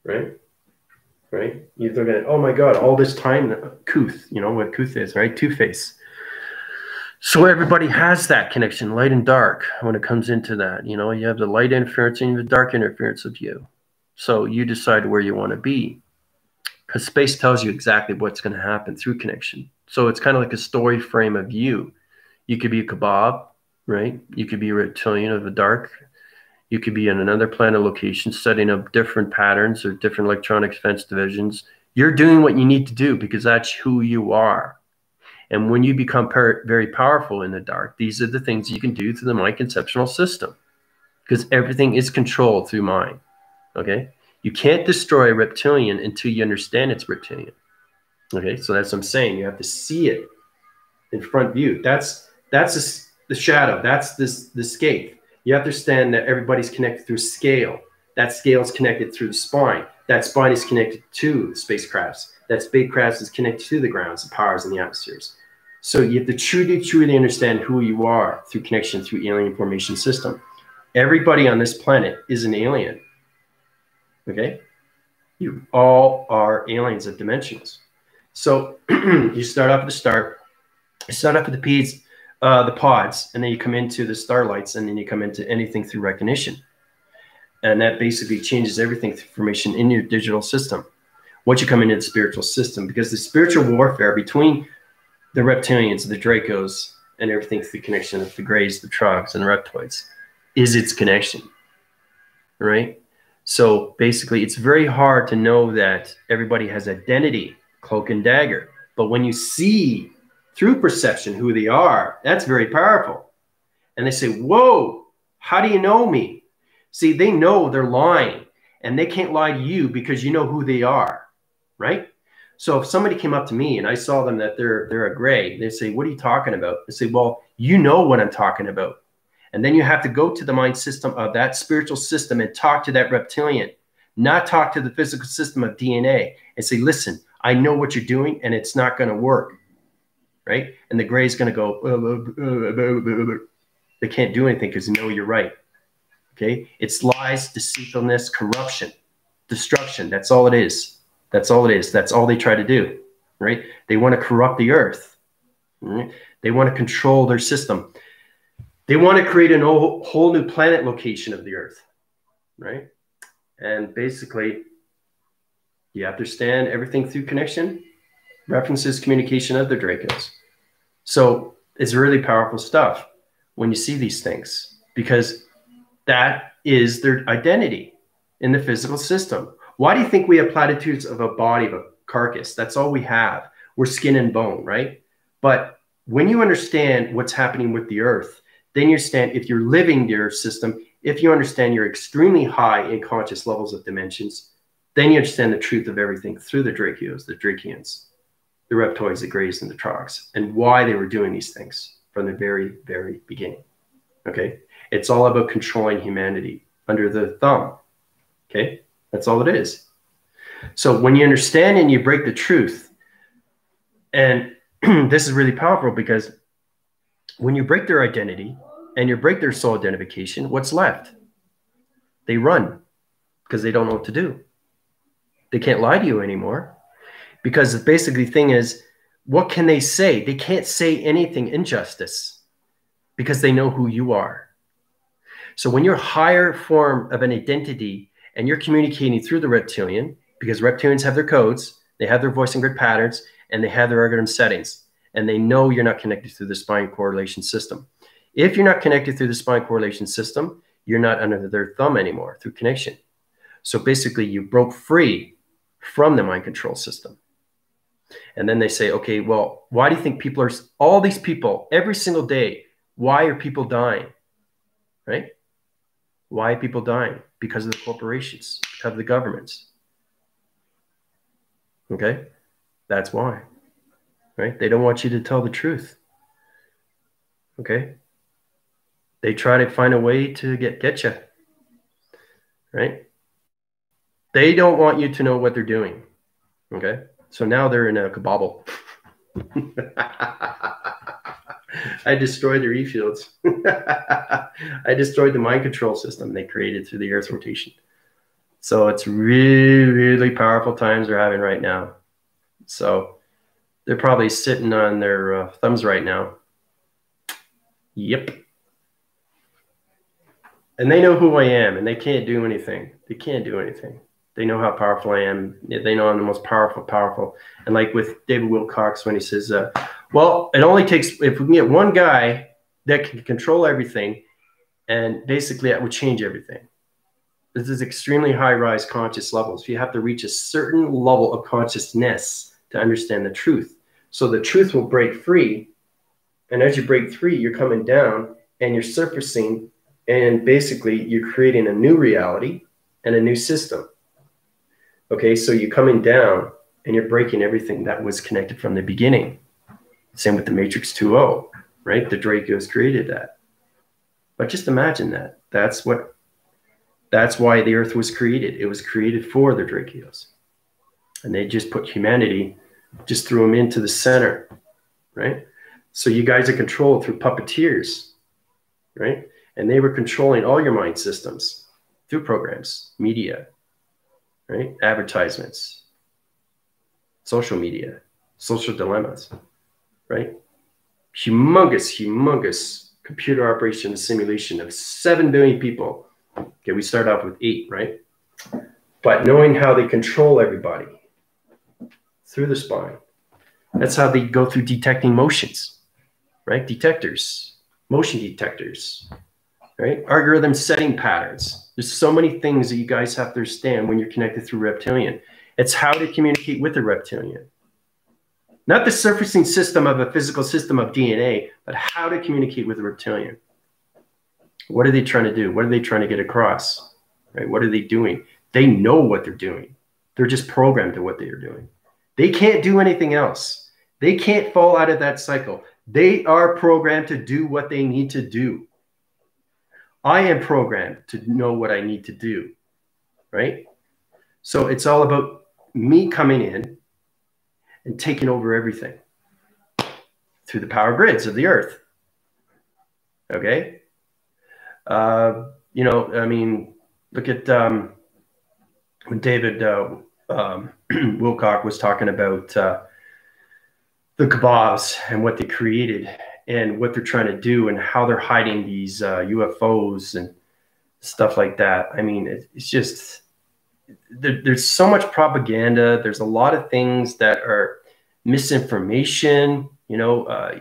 right? Right? You're looking at, oh my God, all this time, Kuth, you know what Kuth is, right? Two-Face. So everybody has that connection, light and dark, when it comes into that. You know, you have the light interference and the dark interference of you. So you decide where you want to be, because space tells you exactly what's going to happen through connection. So it's kind of like a story frame of you. You could be a kebab, right? You could be a reptilian of the dark. You could be in another planet location, setting up different patterns or different electronic defense divisions. You're doing what you need to do because that's who you are. And when you become very powerful in the dark, these are the things you can do through the mind conceptual system, because everything is controlled through mind. Okay? You can't destroy a reptilian until you understand it's reptilian. Okay? So that's what I'm saying. You have to see it in front view. That's the shadow. That's the scale. You have to understand that everybody's connected through scale. That scale is connected through the spine. That spine is connected to the spacecrafts. That spacecraft is connected to the grounds, the powers, and the atmospheres. So you have to truly understand who you are through connection through alien information system. Everybody on this planet is an alien. Okay? You all are aliens of dimensions. So you start off at the start. You start off with the pods, and then you come into the starlights, and then you come into anything through recognition. And that basically changes everything through information in your digital system. Once you come into the spiritual system, because the spiritual warfare between the reptilians, the Dracos, and everything through the connection of the Greys, the Trogs, and the Reptoids is its connection, right? So basically, it's very hard to know that everybody has identity, cloak and dagger. But when you see through perception who they are, that's very powerful. And they say, whoa, how do you know me? See, they know they're lying, and they can't lie to you because you know who they are, right? So if somebody came up to me and I saw them that they're a gray, they say, what are you talking about? I say, well, you know what I'm talking about. And then you have to go to the mind system of that spiritual system and talk to that reptilian, not talk to the physical system of DNA and say, listen, I know what you're doing and it's not going to work, right? And the gray is going to go, they can't do anything because they know you're right, okay? It's lies, deceitfulness, corruption, destruction. That's all it is. That's all it is. That's all they try to do, right? They want to corrupt the earth. Right? They want to control their system. They want to create a whole new planet location of the earth, right? And basically, you understand everything through connection, references, communication of the Dracos. So it's really powerful stuff when you see these things, because that is their identity in the physical system. Why do you think we have platitudes of a body, of a carcass? That's all we have. We're skin and bone, right? But when you understand what's happening with the earth, then you understand, if you're living your system, if you understand you're extremely high in conscious levels of dimensions, then you understand the truth of everything through the Dracios, the Dracians, the Reptoids, the Greys, and the Trogs, and why they were doing these things from the very, very beginning. Okay? It's all about controlling humanity under the thumb. Okay? That's all it is. So when you understand and you break the truth, and this is really powerful, because when you break their identity and you break their soul identification, what's left? They run because they don't know what to do. They can't lie to you anymore, because the basically thing is, what can they say? They can't say anything injustice because they know who you are. So when you're higher form of an identity and you're communicating through the reptilian, because reptilians have their codes, they have their voice and grid patterns, and they have their algorithm settings, and they know you're not connected through the spine correlation system. If you're not connected through the spine correlation system, you're not under their thumb anymore through connection. So basically, you broke free from the mind control system. And then they say, okay, well, why do you think people are, all these people, every single day, why are people dying? Right? Why are people dying? Because of the corporations, because of the governments. Okay? That's why. Right? They don't want you to tell the truth. Okay? They try to find a way to get you. Right? They don't want you to know what they're doing. Okay? So now they're in a kabobble. I destroyed their e-fields. I destroyed the mind control system they created through the Earth's rotation. So it's really, really powerful times they're having right now. So they're probably sitting on their thumbs right now. Yep. And they know who I am, and they can't do anything. They can't do anything. They know how powerful I am. They know I'm the most powerful. And like with David Wilcock, when he says, well, it only takes, if we can get one guy that can control everything, and basically that would change everything. This is extremely high-rise conscious levels. You have to reach a certain level of consciousness to understand the truth. So the truth will break free. And as you break free, you're coming down and you're surfacing, and basically you're creating a new reality and a new system. Okay, so you're coming down and you're breaking everything that was connected from the beginning. Same with the Matrix 2.0, right? The Dracos created that. But just imagine that. That's why the Earth was created. It was created for the Dracos. And they just put humanity, just threw them into the center, right? So you guys are controlled through puppeteers, right? And they were controlling all your mind systems through programs, media, right? Advertisements, social media, social dilemmas, right? Humongous computer operation and simulation of 7 billion people. Okay, we start off with 8, right? But knowing how they control everybody through the spine, that's how they go through detecting motions, right? Detectors, motion detectors, right? Algorithm setting patterns. There's so many things that you guys have to understand when you're connected through reptilian. It's how to communicate with the reptilian. Not the surfacing system of a physical system of DNA, but how to communicate with the reptilian. What are they trying to do? What are they trying to get across? Right? What are they doing? They know what they're doing. They're just programmed to what they are doing. They can't do anything else. They can't fall out of that cycle. They are programmed to do what they need to do. I am programmed to know what I need to do, right? So it's all about me coming in and taking over everything through the power grids of the Earth. Okay? You know, I mean, look at when David Wilcock was talking about the Kabobs and what they created and what they're trying to do and how they're hiding these UFOs and stuff like that. I mean, it's just, there's so much propaganda. There's a lot of things that are misinformation. You know,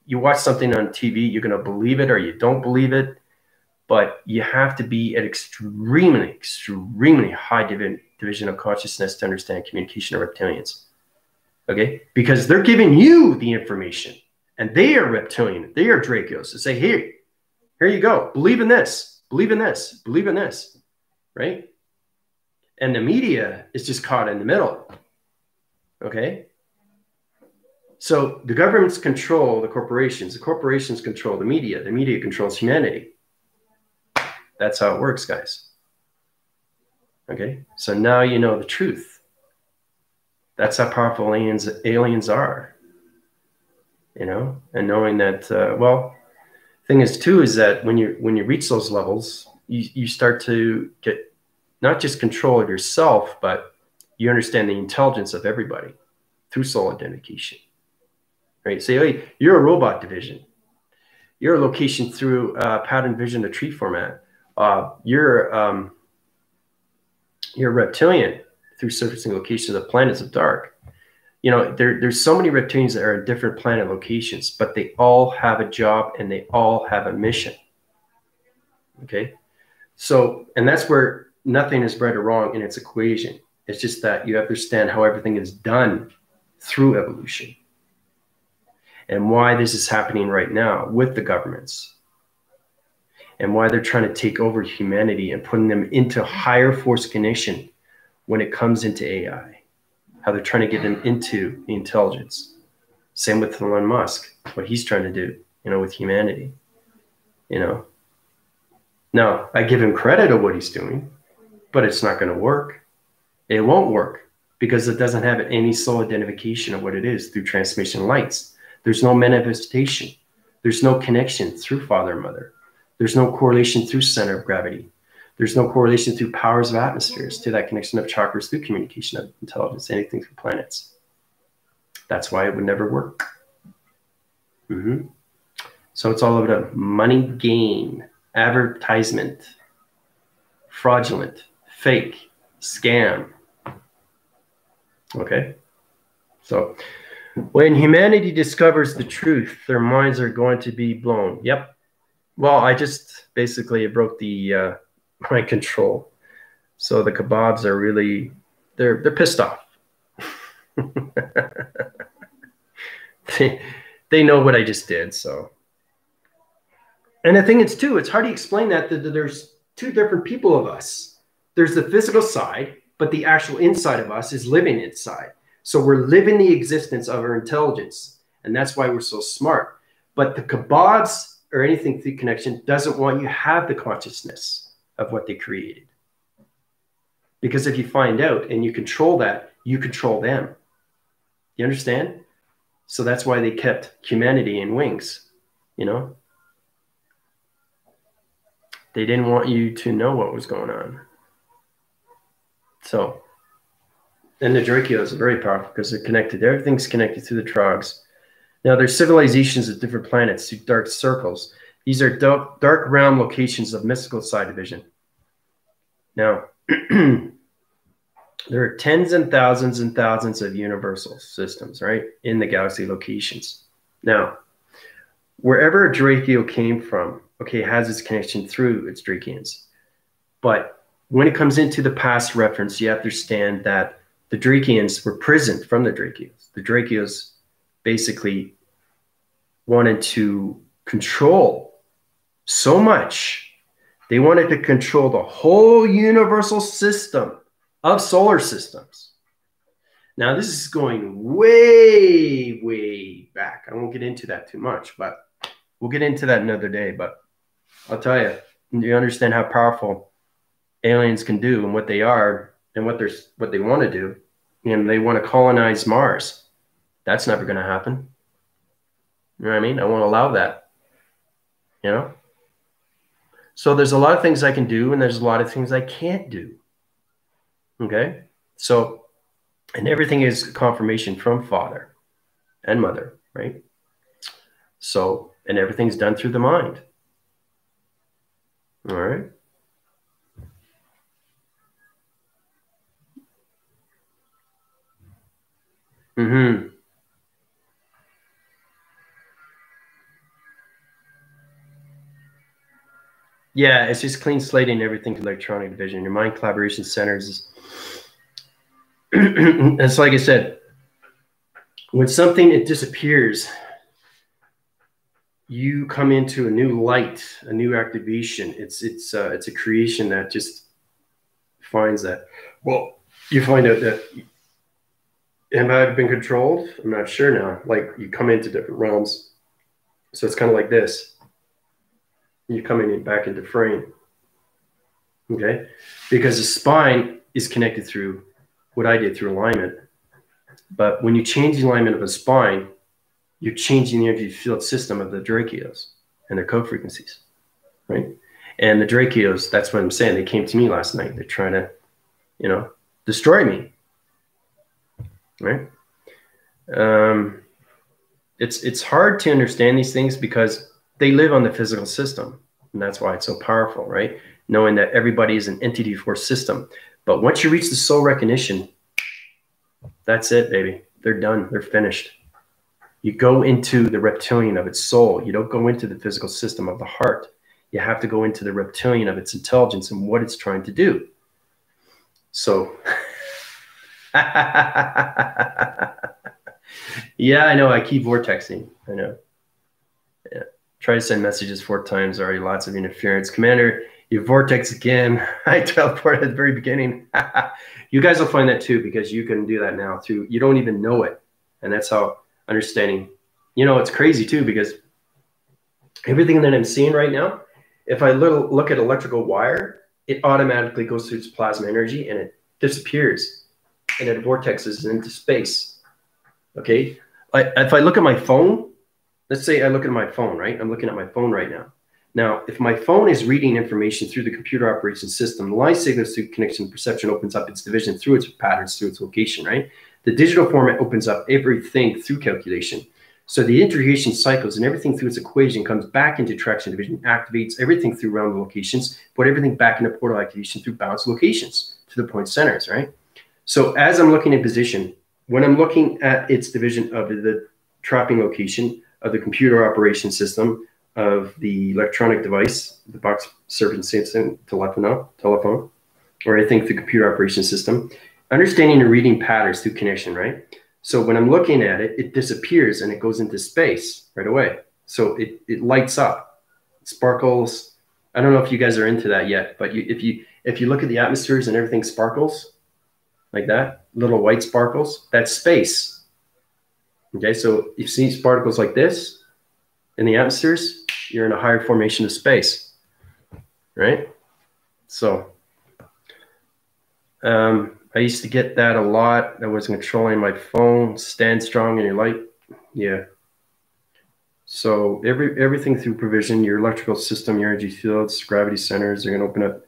you watch something on TV, you're going to believe it or you don't believe it. But you have to be at extremely high division of consciousness to understand communication of reptilians. Okay? Because they're giving you the information. And they are reptilian. They are Dracos. To say, here you go. Believe in this. Believe in this. Believe in this. Right? And the media is just caught in the middle. Okay? So the governments control the corporations control the media controls humanity. That's how it works, guys. Okay? So now you know the truth. That's how powerful aliens are. You know? And knowing that, well, thing is too, is that when you reach those levels, you start to get not just control of yourself, but you understand the intelligence of everybody through soul identification. Right? Say, hey, you're a robot division. You're a location through pattern vision to tree format. You're a reptilian through surfacing locations of planets of dark. You know, there's so many reptilians that are in different planet locations, but they all have a job and they all have a mission. Okay? So, and that's where nothing is right or wrong in its equation. It's just that you understand how everything is done through evolution and why this is happening right now with the governments. And why they're trying to take over humanity and putting them into higher force connection when it comes into AI. How they're trying to get them into the intelligence. Same with Elon Musk, what he's trying to do, you know, with humanity. You know. Now, I give him credit of what he's doing, but it's not going to work. It won't work because it doesn't have any soul identification of what it is through transmission lights. There's no manifestation. There's no connection through father and mother. There's no correlation through center of gravity. There's no correlation through powers of atmospheres to that connection of chakras through communication of intelligence, anything through planets. That's why it would never work. So it's all about a money gain, advertisement, fraudulent, fake, scam. Okay? So when humanity discovers the truth, their minds are going to be blown. Yep. Well, I just basically broke the mind control. So the kebabs are really, they're pissed off. They know what I just did, so. And the thing is, too, it's hard to explain that there's two different people of us. There's the physical side, but the actual inside of us is living inside. So we're living the existence of our intelligence, and that's why we're so smart. But the kebabs or anything through connection doesn't want you to have the consciousness of what they created. Because if you find out and you control that, you control them. You understand? So that's why they kept humanity in wings, you know? They didn't want you to know what was going on. So, and the Drakios are very powerful because they're connected. Everything's connected through the Trogs. Now, there's civilizations of different planets through dark circles. These are dark realm locations of mystical side division. Now, there are tens and thousands of universal systems, right, in the galaxy locations. Now, wherever a Drakio came from, okay, has its connection through its Drakians. But when it comes into the past reference, you have to understand that the Drakians were prisoned from the Drakios. The Drakios basically wanted to control so much. They wanted to control the whole universal system of solar systems. Now, this is going way, way back. I won't get into that too much, but we'll get into that another day. But I'll tell you, you understand how powerful aliens can do and what they are and what they want to do. And they want to colonize Mars. That's never going to happen. You know what I mean? I won't allow that. You know? So there's a lot of things I can do, and there's a lot of things I can't do. Okay? So, and everything is confirmation from father and mother, right? So, and everything's done through the mind. All right? Yeah, it's just clean slating everything to electronic division. Your mind collaboration centers. It's like I said, when something it disappears, you come into a new light, a new activation. It's a creation that just finds that. Well, you find out that have I been controlled? I'm not sure now. Like you come into different realms, so it's kind of like this. You're coming back into frame, okay? Because the spine is connected through what I did through alignment. But when you change the alignment of a spine, you're changing the energy field system of the Drakios and their code frequencies, right? And the Drakios, that's what I'm saying. They came to me last night. They're trying to, you know, destroy me, right? It's hard to understand these things because they live on the physical system, and that's why it's so powerful, right? Knowing that everybody is an entity for system. But once you reach the soul recognition, that's it, baby. They're done. They're finished. You go into the reptilian of its soul. You don't go into the physical system of the heart. You have to go into the reptilian of its intelligence and what it's trying to do. So, yeah, I know. I keep vortexing. I know. Yeah. Try to send messages 4 times already. Lots of interference. Commander, you vortex again. I teleported at the very beginning. You guys will find that too, because you can do that now too. You don't even know it. And that's how understanding, you know, it's crazy too, because everything that I'm seeing right now, if I look at electrical wire, it automatically goes through its plasma energy and it disappears and it vortexes into space. Okay. If I look at my phone, let's say I look at my phone, right? I'm looking at my phone right now. Now, if my phone is reading information through the computer operation system, the line signals through connection perception opens up its division through its patterns, through its location, right? The digital format opens up everything through calculation. So the integration cycles and everything through its equation comes back into traction division, activates everything through round locations, put everything back into portal activation through bounce locations to the point centers, right? So as I'm looking at position, when I'm looking at its division of the trapping location of the computer operation system, of the electronic device, the box serving system, telephone, or I think the computer operation system, understanding and reading patterns through connection, right? So when I'm looking at it, it disappears and it goes into space right away. So it lights up, it sparkles. I don't know if you guys are into that yet, but if you look at the atmospheres and everything sparkles like that, little white sparkles, that's space. Okay, so you see particles like this in the atmospheres, you're in a higher formation of space, right? So I used to get that a lot. I was controlling my phone, stand strong in your light. Yeah. So everything through provision, your electrical system, your energy fields, gravity centers, are going to open up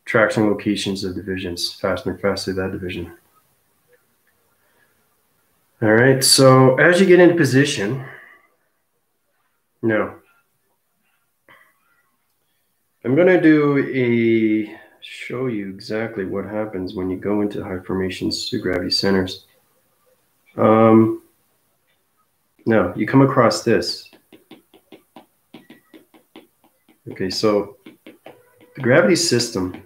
traction locations of divisions faster and faster that division. All right. So as you get into position, now I'm going to show you exactly what happens when you go into high formations through gravity centers. Now you come across this. Okay, so the gravity system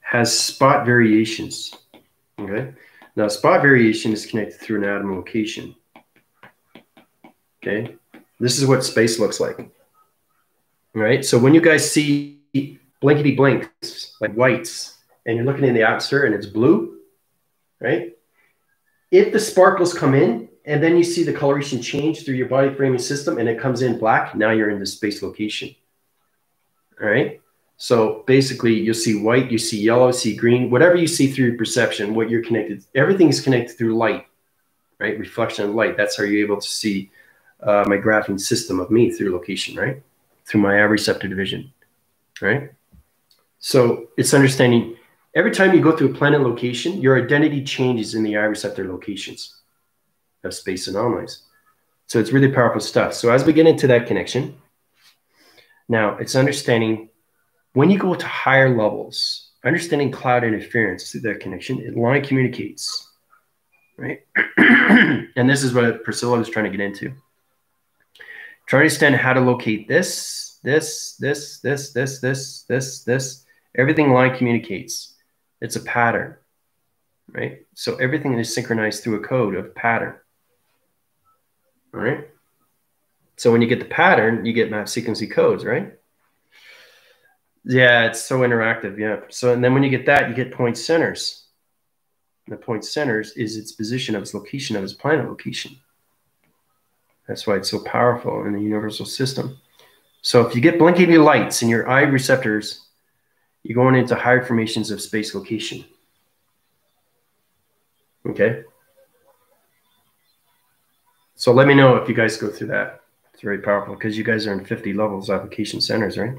has spot variations. Okay, now spot variation is connected through an atom location. Okay, this is what space looks like. All right, so when you guys see blankety blinks, like whites, and you're looking in the atmosphere and it's blue, right? If the sparkles come in and then you see the coloration change through your body framing system and it comes in black, now you're in the space location. All right. So basically you'll see white, you see yellow, see green, whatever you see through your perception, what you're connected, everything is connected through light, right? Reflection of light. That's how you're able to see my graphing system of me through location, right? Through my eye receptor division, right? So it's understanding every time you go through a planet location, your identity changes in the eye receptor locations of space anomalies. So it's really powerful stuff. So as we get into that connection, now it's understanding when you go to higher levels, understanding cloud interference through that connection, it line communicates, right? And this is what Priscilla was trying to get into. Try to understand how to locate this. Everything line communicates. It's a pattern, right? So everything is synchronized through a code of pattern, all right? So when you get the pattern, you get map sequencing codes, right? Yeah, it's so interactive, yeah. So, and then when you get that, you get point centers. And the point centers is its position of its location of its planet location. That's why it's so powerful in the universal system. So if you get blinking lights in your eye receptors, you're going into higher formations of space location. Okay? So let me know if you guys go through that. It's very powerful because you guys are in 50 levels application centers, right?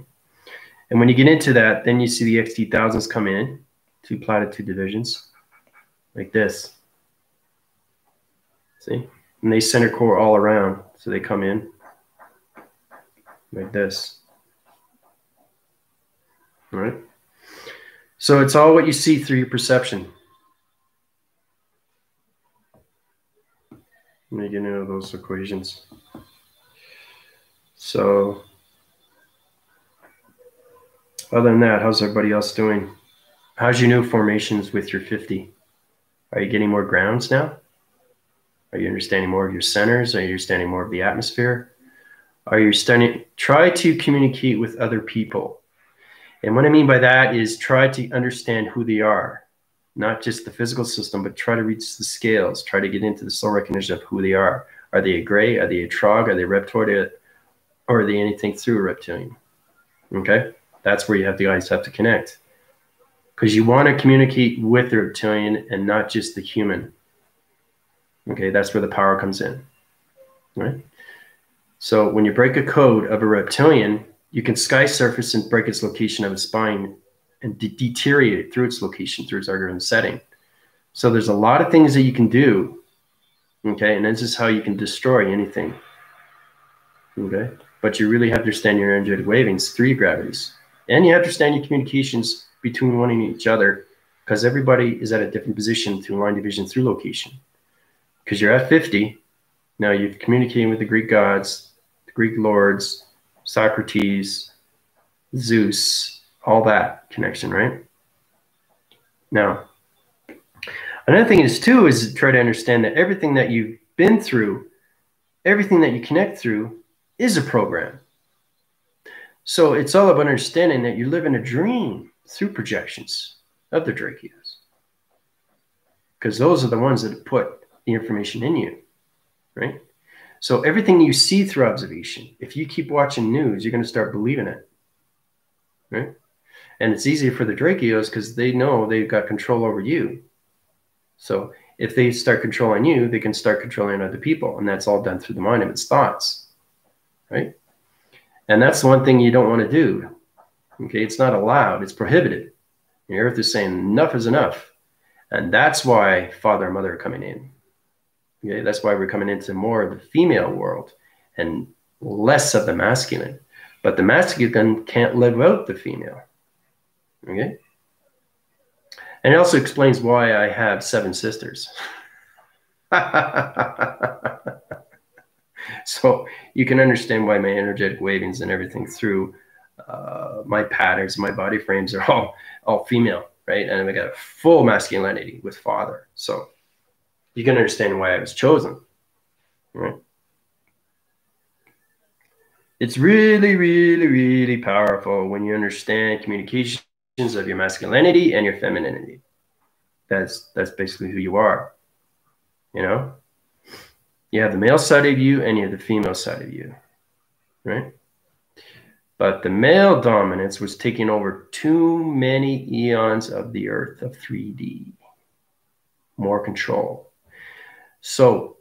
And when you get into that, then you see the XT1000s come in, two platitude divisions, like this. See? And they center core all around. So they come in like this. All right? So it's all what you see through your perception. Let me get into those equations. So other than that, how's everybody else doing? How's your new formations with your 50? Are you getting more grounds now? Are you understanding more of your centers? Are you understanding more of the atmosphere? Are you studying? Try to communicate with other people. And what I mean by that is try to understand who they are, not just the physical system, but try to reach the scales. Try to get into the soul recognition of who they are. Are they a gray? Are they a trog? Are they reptoid? Or are they anything through a reptilian? Okay? That's where you guys have to connect. Because you want to communicate with the reptilian and not just the human. Okay, that's where the power comes in. Right? So when you break a code of a reptilian, you can sky surface and break its location of its spine and deteriorate it through its location, through its algorithm setting. So there's a lot of things that you can do, okay? And this is how you can destroy anything, okay? But you really have to understand your energetic wavings through your gravities. And you have to understand your communications between one and each other, because everybody is at a different position through line division through location. Because you're at 50, now you've communicated with the Greek gods, the Greek lords, Socrates, Zeus, all that connection, right? Now, another thing is too, is try to understand that everything that you've been through, everything that you connect through is a program. So it's all about understanding that you live in a dream through projections of the Drakios. Because those are the ones that put the information in you, right? So everything you see through observation, if you keep watching news, you're going to start believing it, right? And it's easier for the Drakios because they know they've got control over you. So if they start controlling you, they can start controlling other people. And that's all done through the mind of its thoughts, right? And that's the one thing you don't want to do. Okay, it's not allowed. It's prohibited. The earth is saying enough is enough. And that's why father and mother are coming in. Okay, that's why we're coming into more of the female world and less of the masculine. But the masculine can't live out the female. Okay? And it also explains why I have 7 sisters. So you can understand why my energetic wavings and everything through my patterns, my body frames are all female, right? And I got a full masculinity with father. So you can understand why I was chosen, right? It's really, really, really powerful when you understand communications of your masculinity and your femininity. That's basically who you are, you know? You have the male side of you and you have the female side of you, right? But the male dominance was taking over too many eons of the earth of 3D. More control. So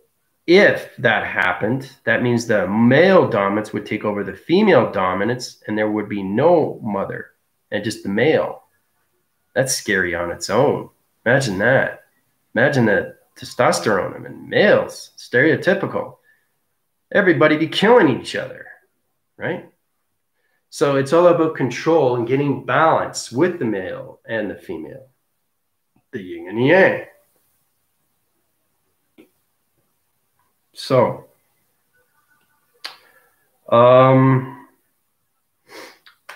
if that happened, that means the male dominance would take over the female dominance and there would be no mother and just the male. That's scary on its own. Imagine that. Imagine the testosterone in males, stereotypical. Everybody be killing each other, right? So it's all about control and getting balance with the male and the female, the yin and the yang. So, I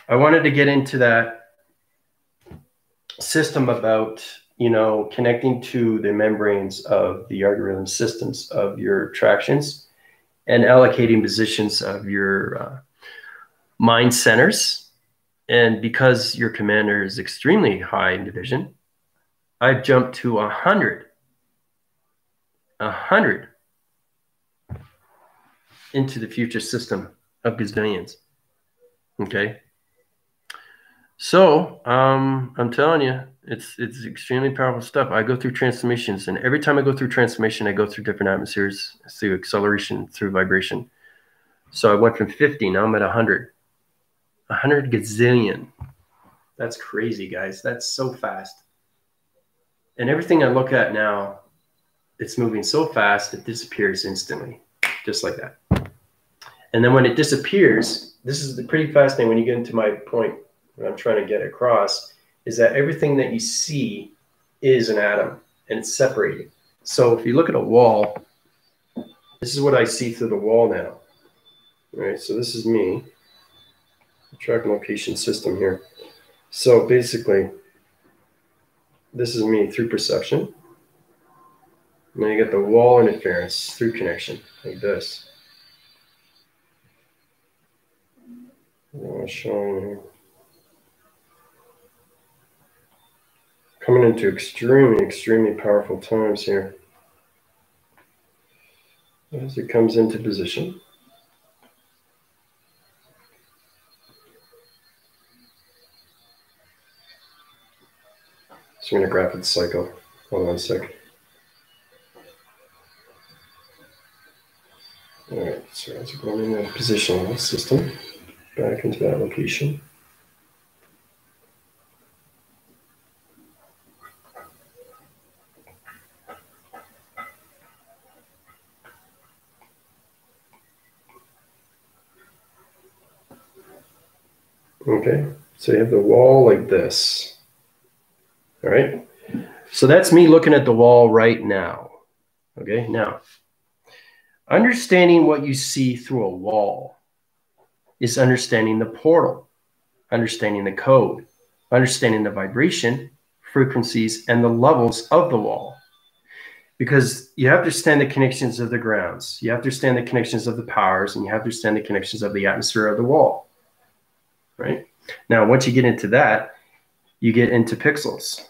wanted to get into that system about, you know, connecting to the membranes of the algorithm systems of your attractions and allocating positions of your mind centers. And because your commander is extremely high in division, I've jumped to 100 into the future system of gazillions. Okay. So I'm telling you, it's extremely powerful stuff. I go through transformations, and every time I go through transformation, I go through different atmospheres, through acceleration, through vibration. So I went from 50, now I'm at 100. 100 gazillion. That's crazy, guys. That's so fast. And everything I look at now, it's moving so fast, it disappears instantly, just like that. And then when it disappears, this is pretty fascinating when you get into my point, what I'm trying to get across, is that everything that you see is an atom, and it's separated. So if you look at a wall, this is what I see through the wall now. All right, so this is me. Track and location system here. So basically, this is me through perception. And then you get the wall interference through connection, like this. Showing here. Coming into extremely, extremely powerful times here. As it comes into position. So I'm going to graph the cycle. Hold on a sec. All right, so So going in a positional system, back into that location. Okay, so you have the wall like this. All right, so that's me looking at the wall right now. Okay, now, understanding what you see through a wall is understanding the portal, understanding the code, understanding the vibration, frequencies, and the levels of the wall. Because you have to understand the connections of the grounds, you have to understand the connections of the powers, and you have to understand the connections of the atmosphere of the wall. Right? Now, once you get into that, you get into pixels.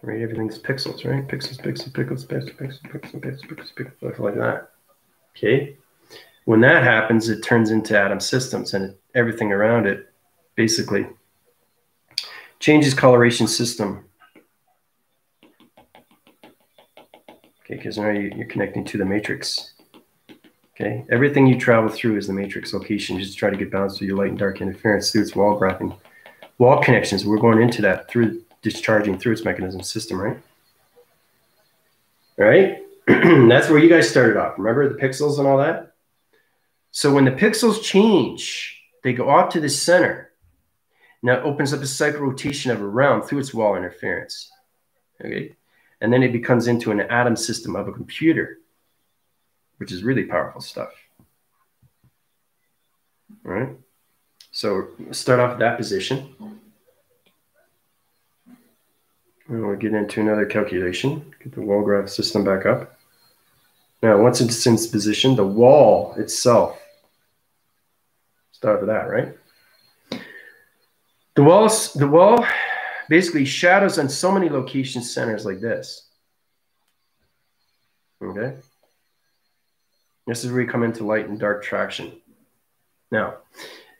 Right? Everything's pixels, right? Pixels, pixels, pixels, pixels, pixels, pixels, pixels, pixels, like that. Okay? When that happens, it turns into atom systems, and everything around it basically changes coloration system. Okay, because now you're connecting to the matrix. Okay, everything you travel through is the matrix location. You just try to get balanced with your light and dark interference through its wall graphing, wall connections. We're going into that through discharging through its mechanism system, right? All right, that's where you guys started off. Remember the pixels and all that? So when the pixels change, they go off to the center. Now it opens up a cycle rotation of a realm through its wall interference. Okay, and then it becomes into an atom system of a computer, which is really powerful stuff. All right, so start off at that position. And we'll get into another calculation. Get the wall graph system back up. Now, once it's in its position, the wall itself. Start with that, right? The wall basically shadows on so many location centers like this. Okay. This is where we come into light and dark traction. Now,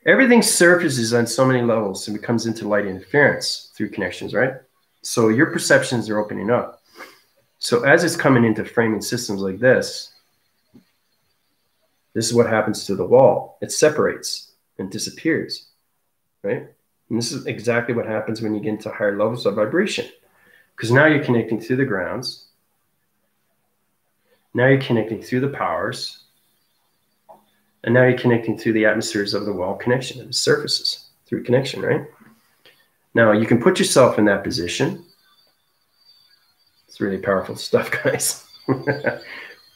everything surfaces on so many levels and becomes into light interference through connections, right? So your perceptions are opening up. So as it's coming into framing systems like this is what happens to the wall. It separates and disappears, right? And this is exactly what happens when you get into higher levels of vibration. Because now you're connecting through the grounds. Now you're connecting through the powers. And now you're connecting through the atmospheres of the wall connection and the surfaces through connection, right? Now you can put yourself in that position. It's really powerful stuff, guys.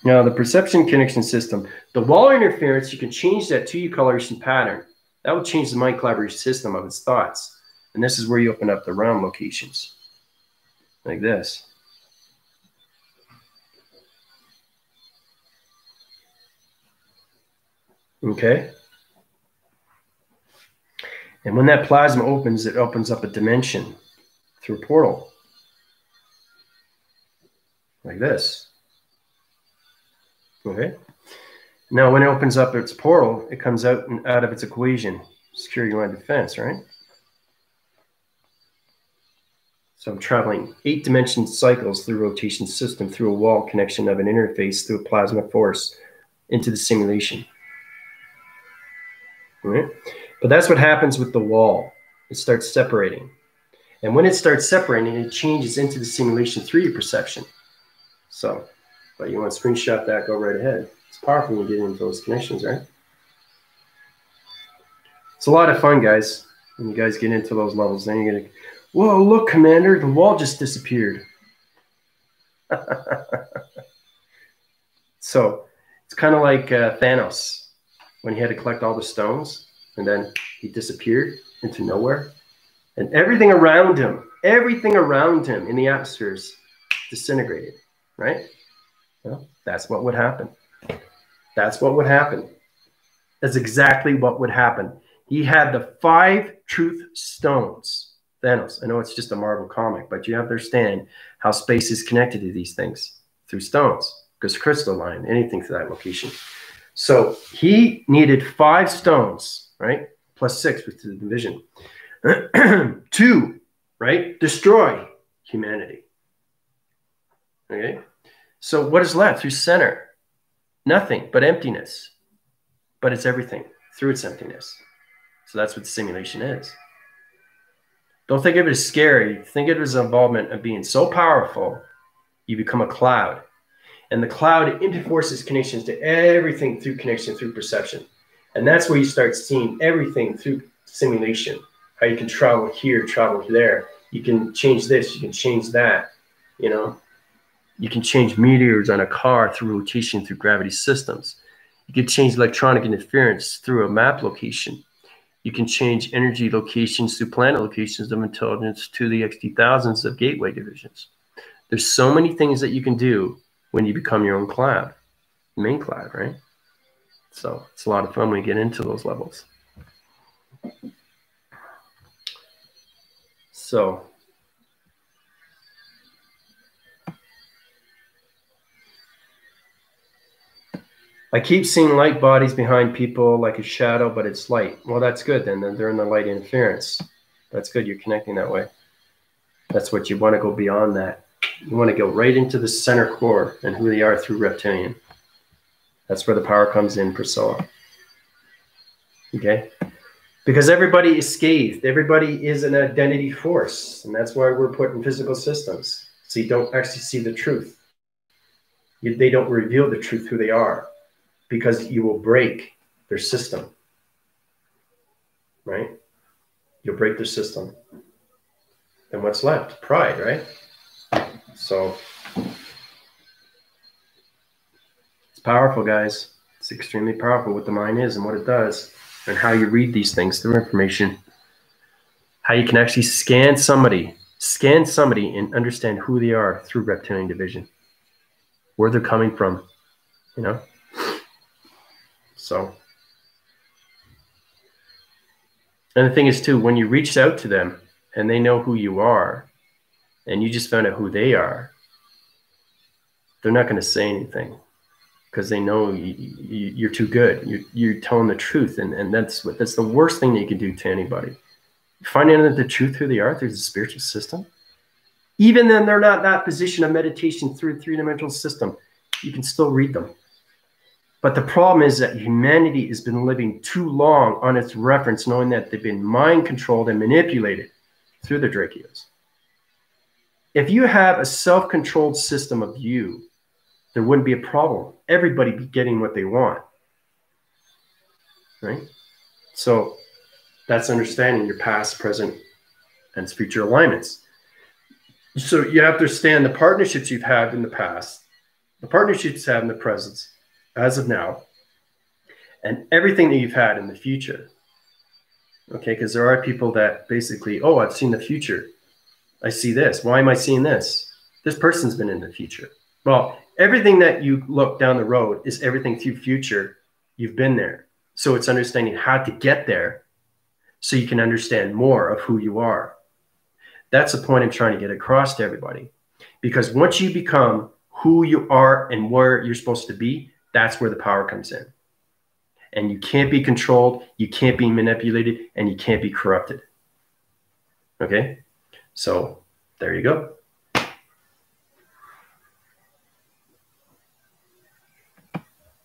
Now the perception connection system, the wall interference, you can change that to your coloration pattern. That will change the mind collaboration system of its thoughts. And this is where you open up the realm locations. Like this. Okay. And when that plasma opens, it opens up a dimension through a portal. Like this. Okay. Now, when it opens up its portal, it comes out of its equation, security line defense, right? So I'm traveling 8-dimension cycles through rotation system, through a wall connection of an interface, through a plasma force into the simulation. All right? But that's what happens with the wall. It starts separating. And when it starts separating, it changes into the simulation through your perception. So, but you want to screenshot that, go right ahead. It's powerful when you get into those connections, right? It's a lot of fun, guys. When you guys get into those levels, then you're going to, whoa, look, Commander, the wall just disappeared. So it's kind of like Thanos when he had to collect all the stones and then he disappeared into nowhere. And everything around him in the atmospheres disintegrated, right? Well, that's what would happen. That's what would happen. That's exactly what would happen. He had the 5 truth stones. Thanos. I know it's just a Marvel comic, but you have to understand how space is connected to these things through stones, because crystalline, anything to that location. So he needed 5 stones, right? Plus 6 with the division. To, right? Destroy humanity. Okay. So what is left? Through center. Nothing but emptiness. But it's everything through its emptiness. So that's what simulation is. Don't think of it as scary. Think of it as an involvement of being so powerful, you become a cloud. And the cloud interforces connections to everything through connection, through perception. And that's where you start seeing everything through simulation. How you can travel here, travel there. You can change this, you can change that. You know, you can change meteors on a car through rotation, through gravity systems. You can change electronic interference through a map location. You can change energy locations through planet locations of intelligence to the XT thousands of gateway divisions. There's so many things that you can do when you become your own cloud, main cloud, right? So it's a lot of fun when you get into those levels. So I keep seeing light bodies behind people like a shadow, but it's light. Well, that's good then. They're in the light interference. That's good. You're connecting that way. That's what you want to go beyond that. You want to go right into the center core and who they are through reptilian. That's where the power comes in, Priscilla. Okay? Because everybody is scathed. Everybody is an identity force. And that's why we're put in physical systems. So you don't actually see the truth. They don't reveal the truth who they are. Because you will break their system, right? You'll break their system. Then what's left? Pride, right? So it's powerful, guys. It's extremely powerful what the mind is and what it does and how you read these things through information. How you can actually scan somebody and understand who they are through reptilian division, where they're coming from, you know? So, and the thing is too, when you reach out to them and they know who you are and you just found out who they are, they're not going to say anything because they know you're too good. You're telling the truth. And that's the worst thing that you can do to anybody. Finding out the truth who they are through the spiritual system. Even then they're not in that position of meditation through a three-dimensional system. You can still read them. But the problem is that humanity has been living too long on its reference, knowing that they've been mind-controlled and manipulated through the Drakios. If you have a self-controlled system of you, there wouldn't be a problem. Everybody be getting what they want, right? So that's understanding your past, present, and future alignments. So you have to understand the partnerships you've had in the past, the partnerships you have in the present, as of now, and everything that you've had in the future. Okay, because there are people that basically, oh, I've seen the future. I see this. Why am I seeing this? This person's been in the future. Well, everything that you look down the road is everything through future. You've been there. So it's understanding how to get there so you can understand more of who you are. That's the point I'm trying to get across to everybody. Because once you become who you are and where you're supposed to be, that's where the power comes in. And you can't be controlled, you can't be manipulated, and you can't be corrupted. Okay? So there you go.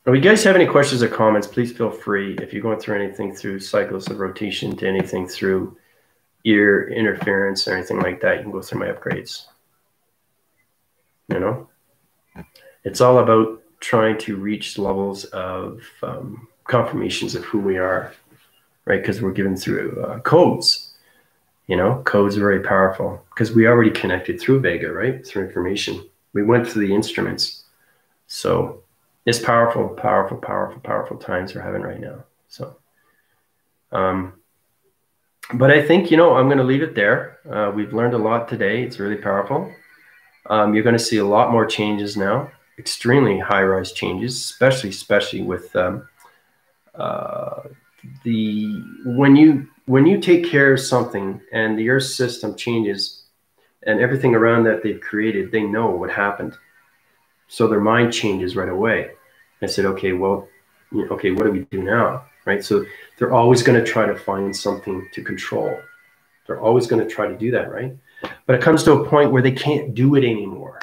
If you guys have any questions or comments, please feel free. If you're going through anything through cycles of rotation to anything through ear interference or anything like that, you can go through my upgrades. You know? It's all about trying to reach levels of confirmations of who we are, right? Because we're given through codes. You know, codes are very powerful because we already connected through Vega, right? Through information. We went through the instruments. So it's powerful, powerful, powerful, powerful times we're having right now. So, but I think, you know, I'm going to leave it there. We've learned a lot today. It's really powerful. You're going to see a lot more changes now. Extremely high-rise changes, especially with when you take care of something and the Earth system changes and everything around that they've created, they know what happened, so their mind changes right away. I said, okay, well, okay, what do we do now, right? So they're always going to try to find something to control. They're always going to try to do that, right? But it comes to a point where they can't do it anymore.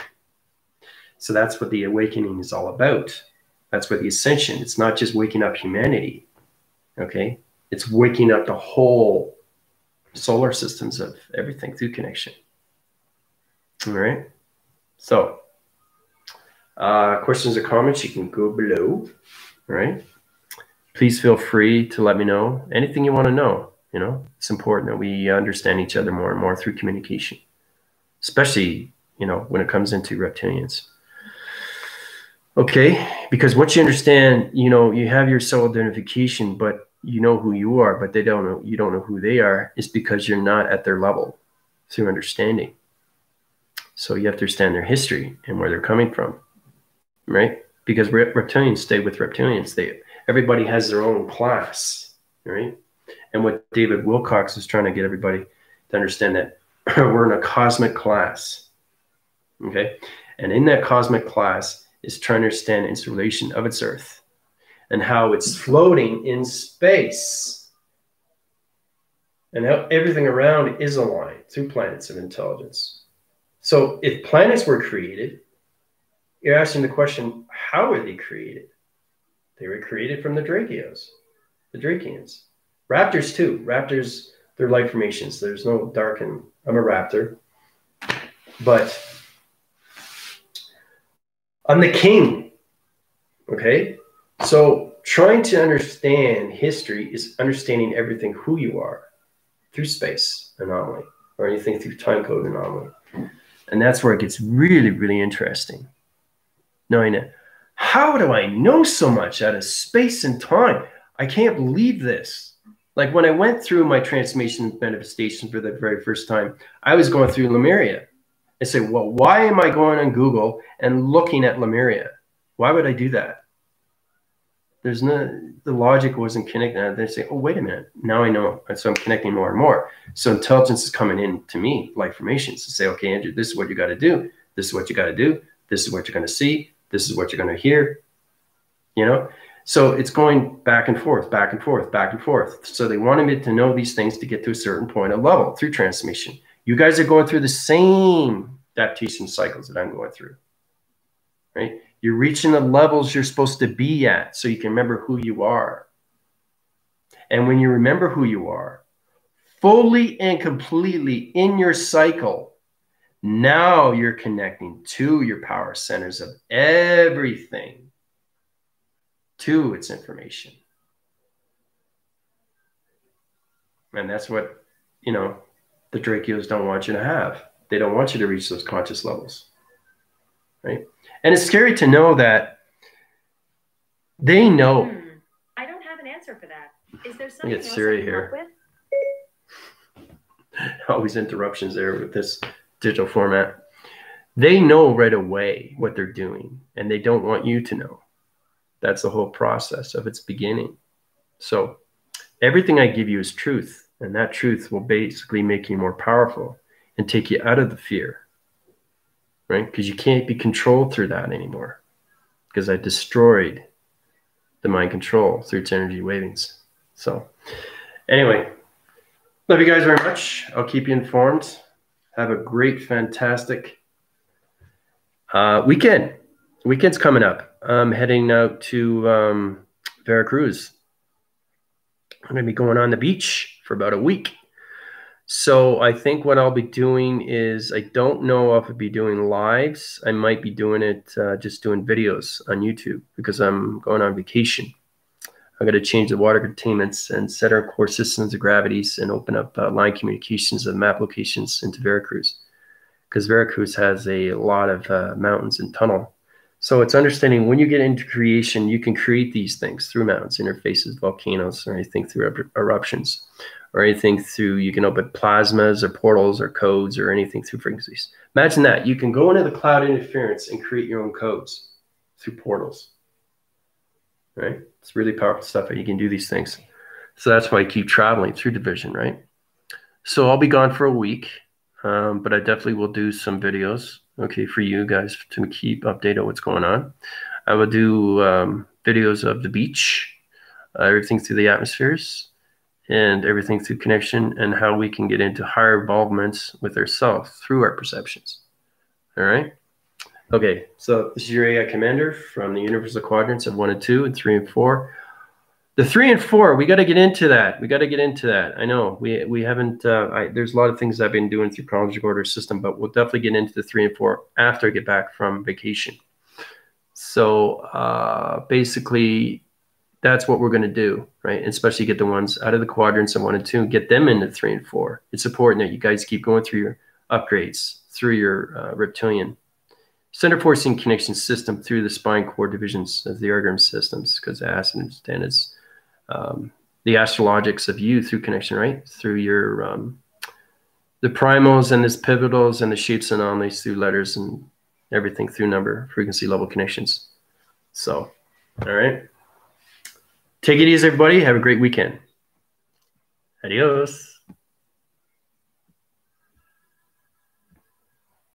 So that's what the awakening is all about. That's what the ascension. It's not just waking up humanity. Okay, it's waking up the whole solar systems of everything through connection. All right. So, questions or comments, you can go below. All right. Please feel free to let me know anything you want to know. You know, it's important that we understand each other more and more through communication, especially, you know, when it comes into reptilians. Okay, because once you understand, you know, you have your soul identification, but you know who you are, but they don't know, you don't know who they are. It's because you're not at their level through understanding. So you have to understand their history and where they're coming from, right? Because reptilians stay with reptilians. Everybody has their own class, right? And what David Wilcox is trying to get everybody to understand, that we're in a cosmic class, okay? And in that cosmic class is trying to understand its relation of its Earth and how it's floating in space and how everything around it is aligned through planets of intelligence. So if planets were created, you're asking the question, how were they created? They were created from the Drakios, the Drakians. Raptors too. Raptors, they're light formations. There's no dark in, I'm a raptor. But I'm the king, okay? So trying to understand history is understanding everything who you are through space anomaly or anything through time code anomaly. And that's where it gets really, really interesting. Knowing that, how do I know so much out of space and time? I can't believe this. Like when I went through my transformation manifestation for the very first time, I was going through Lemuria. I say, well, why am I going on Google and looking at Lemuria? Why would I do that? There's no, the logic wasn't connected. They say, oh, wait a minute. Now I know. And so I'm connecting more and more. So intelligence is coming in to me, light formations, to say, okay, Andrew, this is what you got to do. This is what you got to do. This is what you're going to see. This is what you're going to hear. You know? So it's going back and forth, back and forth, back and forth. So they wanted me to know these things to get to a certain point of level through transformation. You guys are going through the same adaptation cycles that I'm going through, right? You're reaching the levels you're supposed to be at so you can remember who you are. And when you remember who you are, fully and completely in your cycle, now you're connecting to your power centers of everything, to its information. And that's what, you know, the Drakios don't want you to have. They don't want you to reach those conscious levels, right? And it's scary to know that they know. I don't have an answer for that. Is there something else Siri I can here. help with? Always interruptions there with this digital format. They know right away what they're doing, and they don't want you to know. That's the whole process of its beginning. So everything I give you is truth, and that truth will basically make you more powerful and take you out of the fear, right? Because you can't be controlled through that anymore, because I destroyed the mind control through its energy wavings. So anyway, love you guys very much. I'll keep you informed. Have a great, fantastic weekend. Weekend's coming up. I'm heading out to Veracruz. I'm going to be going on the beach for about a week. So I think what I'll be doing is, I don't know if I'll be doing lives. I might be doing it, just doing videos on YouTube, because I'm going on vacation. I'm going to change the water containments and set our core systems of gravities and open up line communications of map locations into Veracruz, because Veracruz has a lot of mountains and tunnel. So it's understanding when you get into creation, you can create these things through mountains, interfaces, volcanoes, or anything through eruptions, or anything through, you can open plasmas or portals or codes or anything through frequencies. Imagine that. You can go into the cloud interference and create your own codes through portals, right? It's really powerful stuff that you can do these things. So that's why I keep traveling through division, right? So I'll be gone for a week, but I definitely will do some videos, okay, for you guys to keep updated on what's going on. I will do videos of the beach, everything through the atmospheres, and everything through connection, and how we can get into higher involvements with ourselves through our perceptions. All right. Okay, so this is your AI commander from the universal quadrants of 1 and 2 and 3 and 4. The 3 and 4, we got to get into that. I know we haven't. There's a lot of things I've been doing through chronological order system, but we'll definitely get into the 3 and 4 after I get back from vacation. So basically, that's what we're going to do, right? And especially get the ones out of the quadrants of 1 and 2 and get them into 3 and 4. It's important that you guys keep going through your upgrades through your reptilian center forcing connection system through the spine core divisions of the ergogram systems, because I asked to understand it's the astrologics of you through connection, right? Through your the primals and the pivotals and the shapes and anomalies through letters and everything through number, frequency, level connections. So, all right. Take it easy, everybody. Have a great weekend. Adios.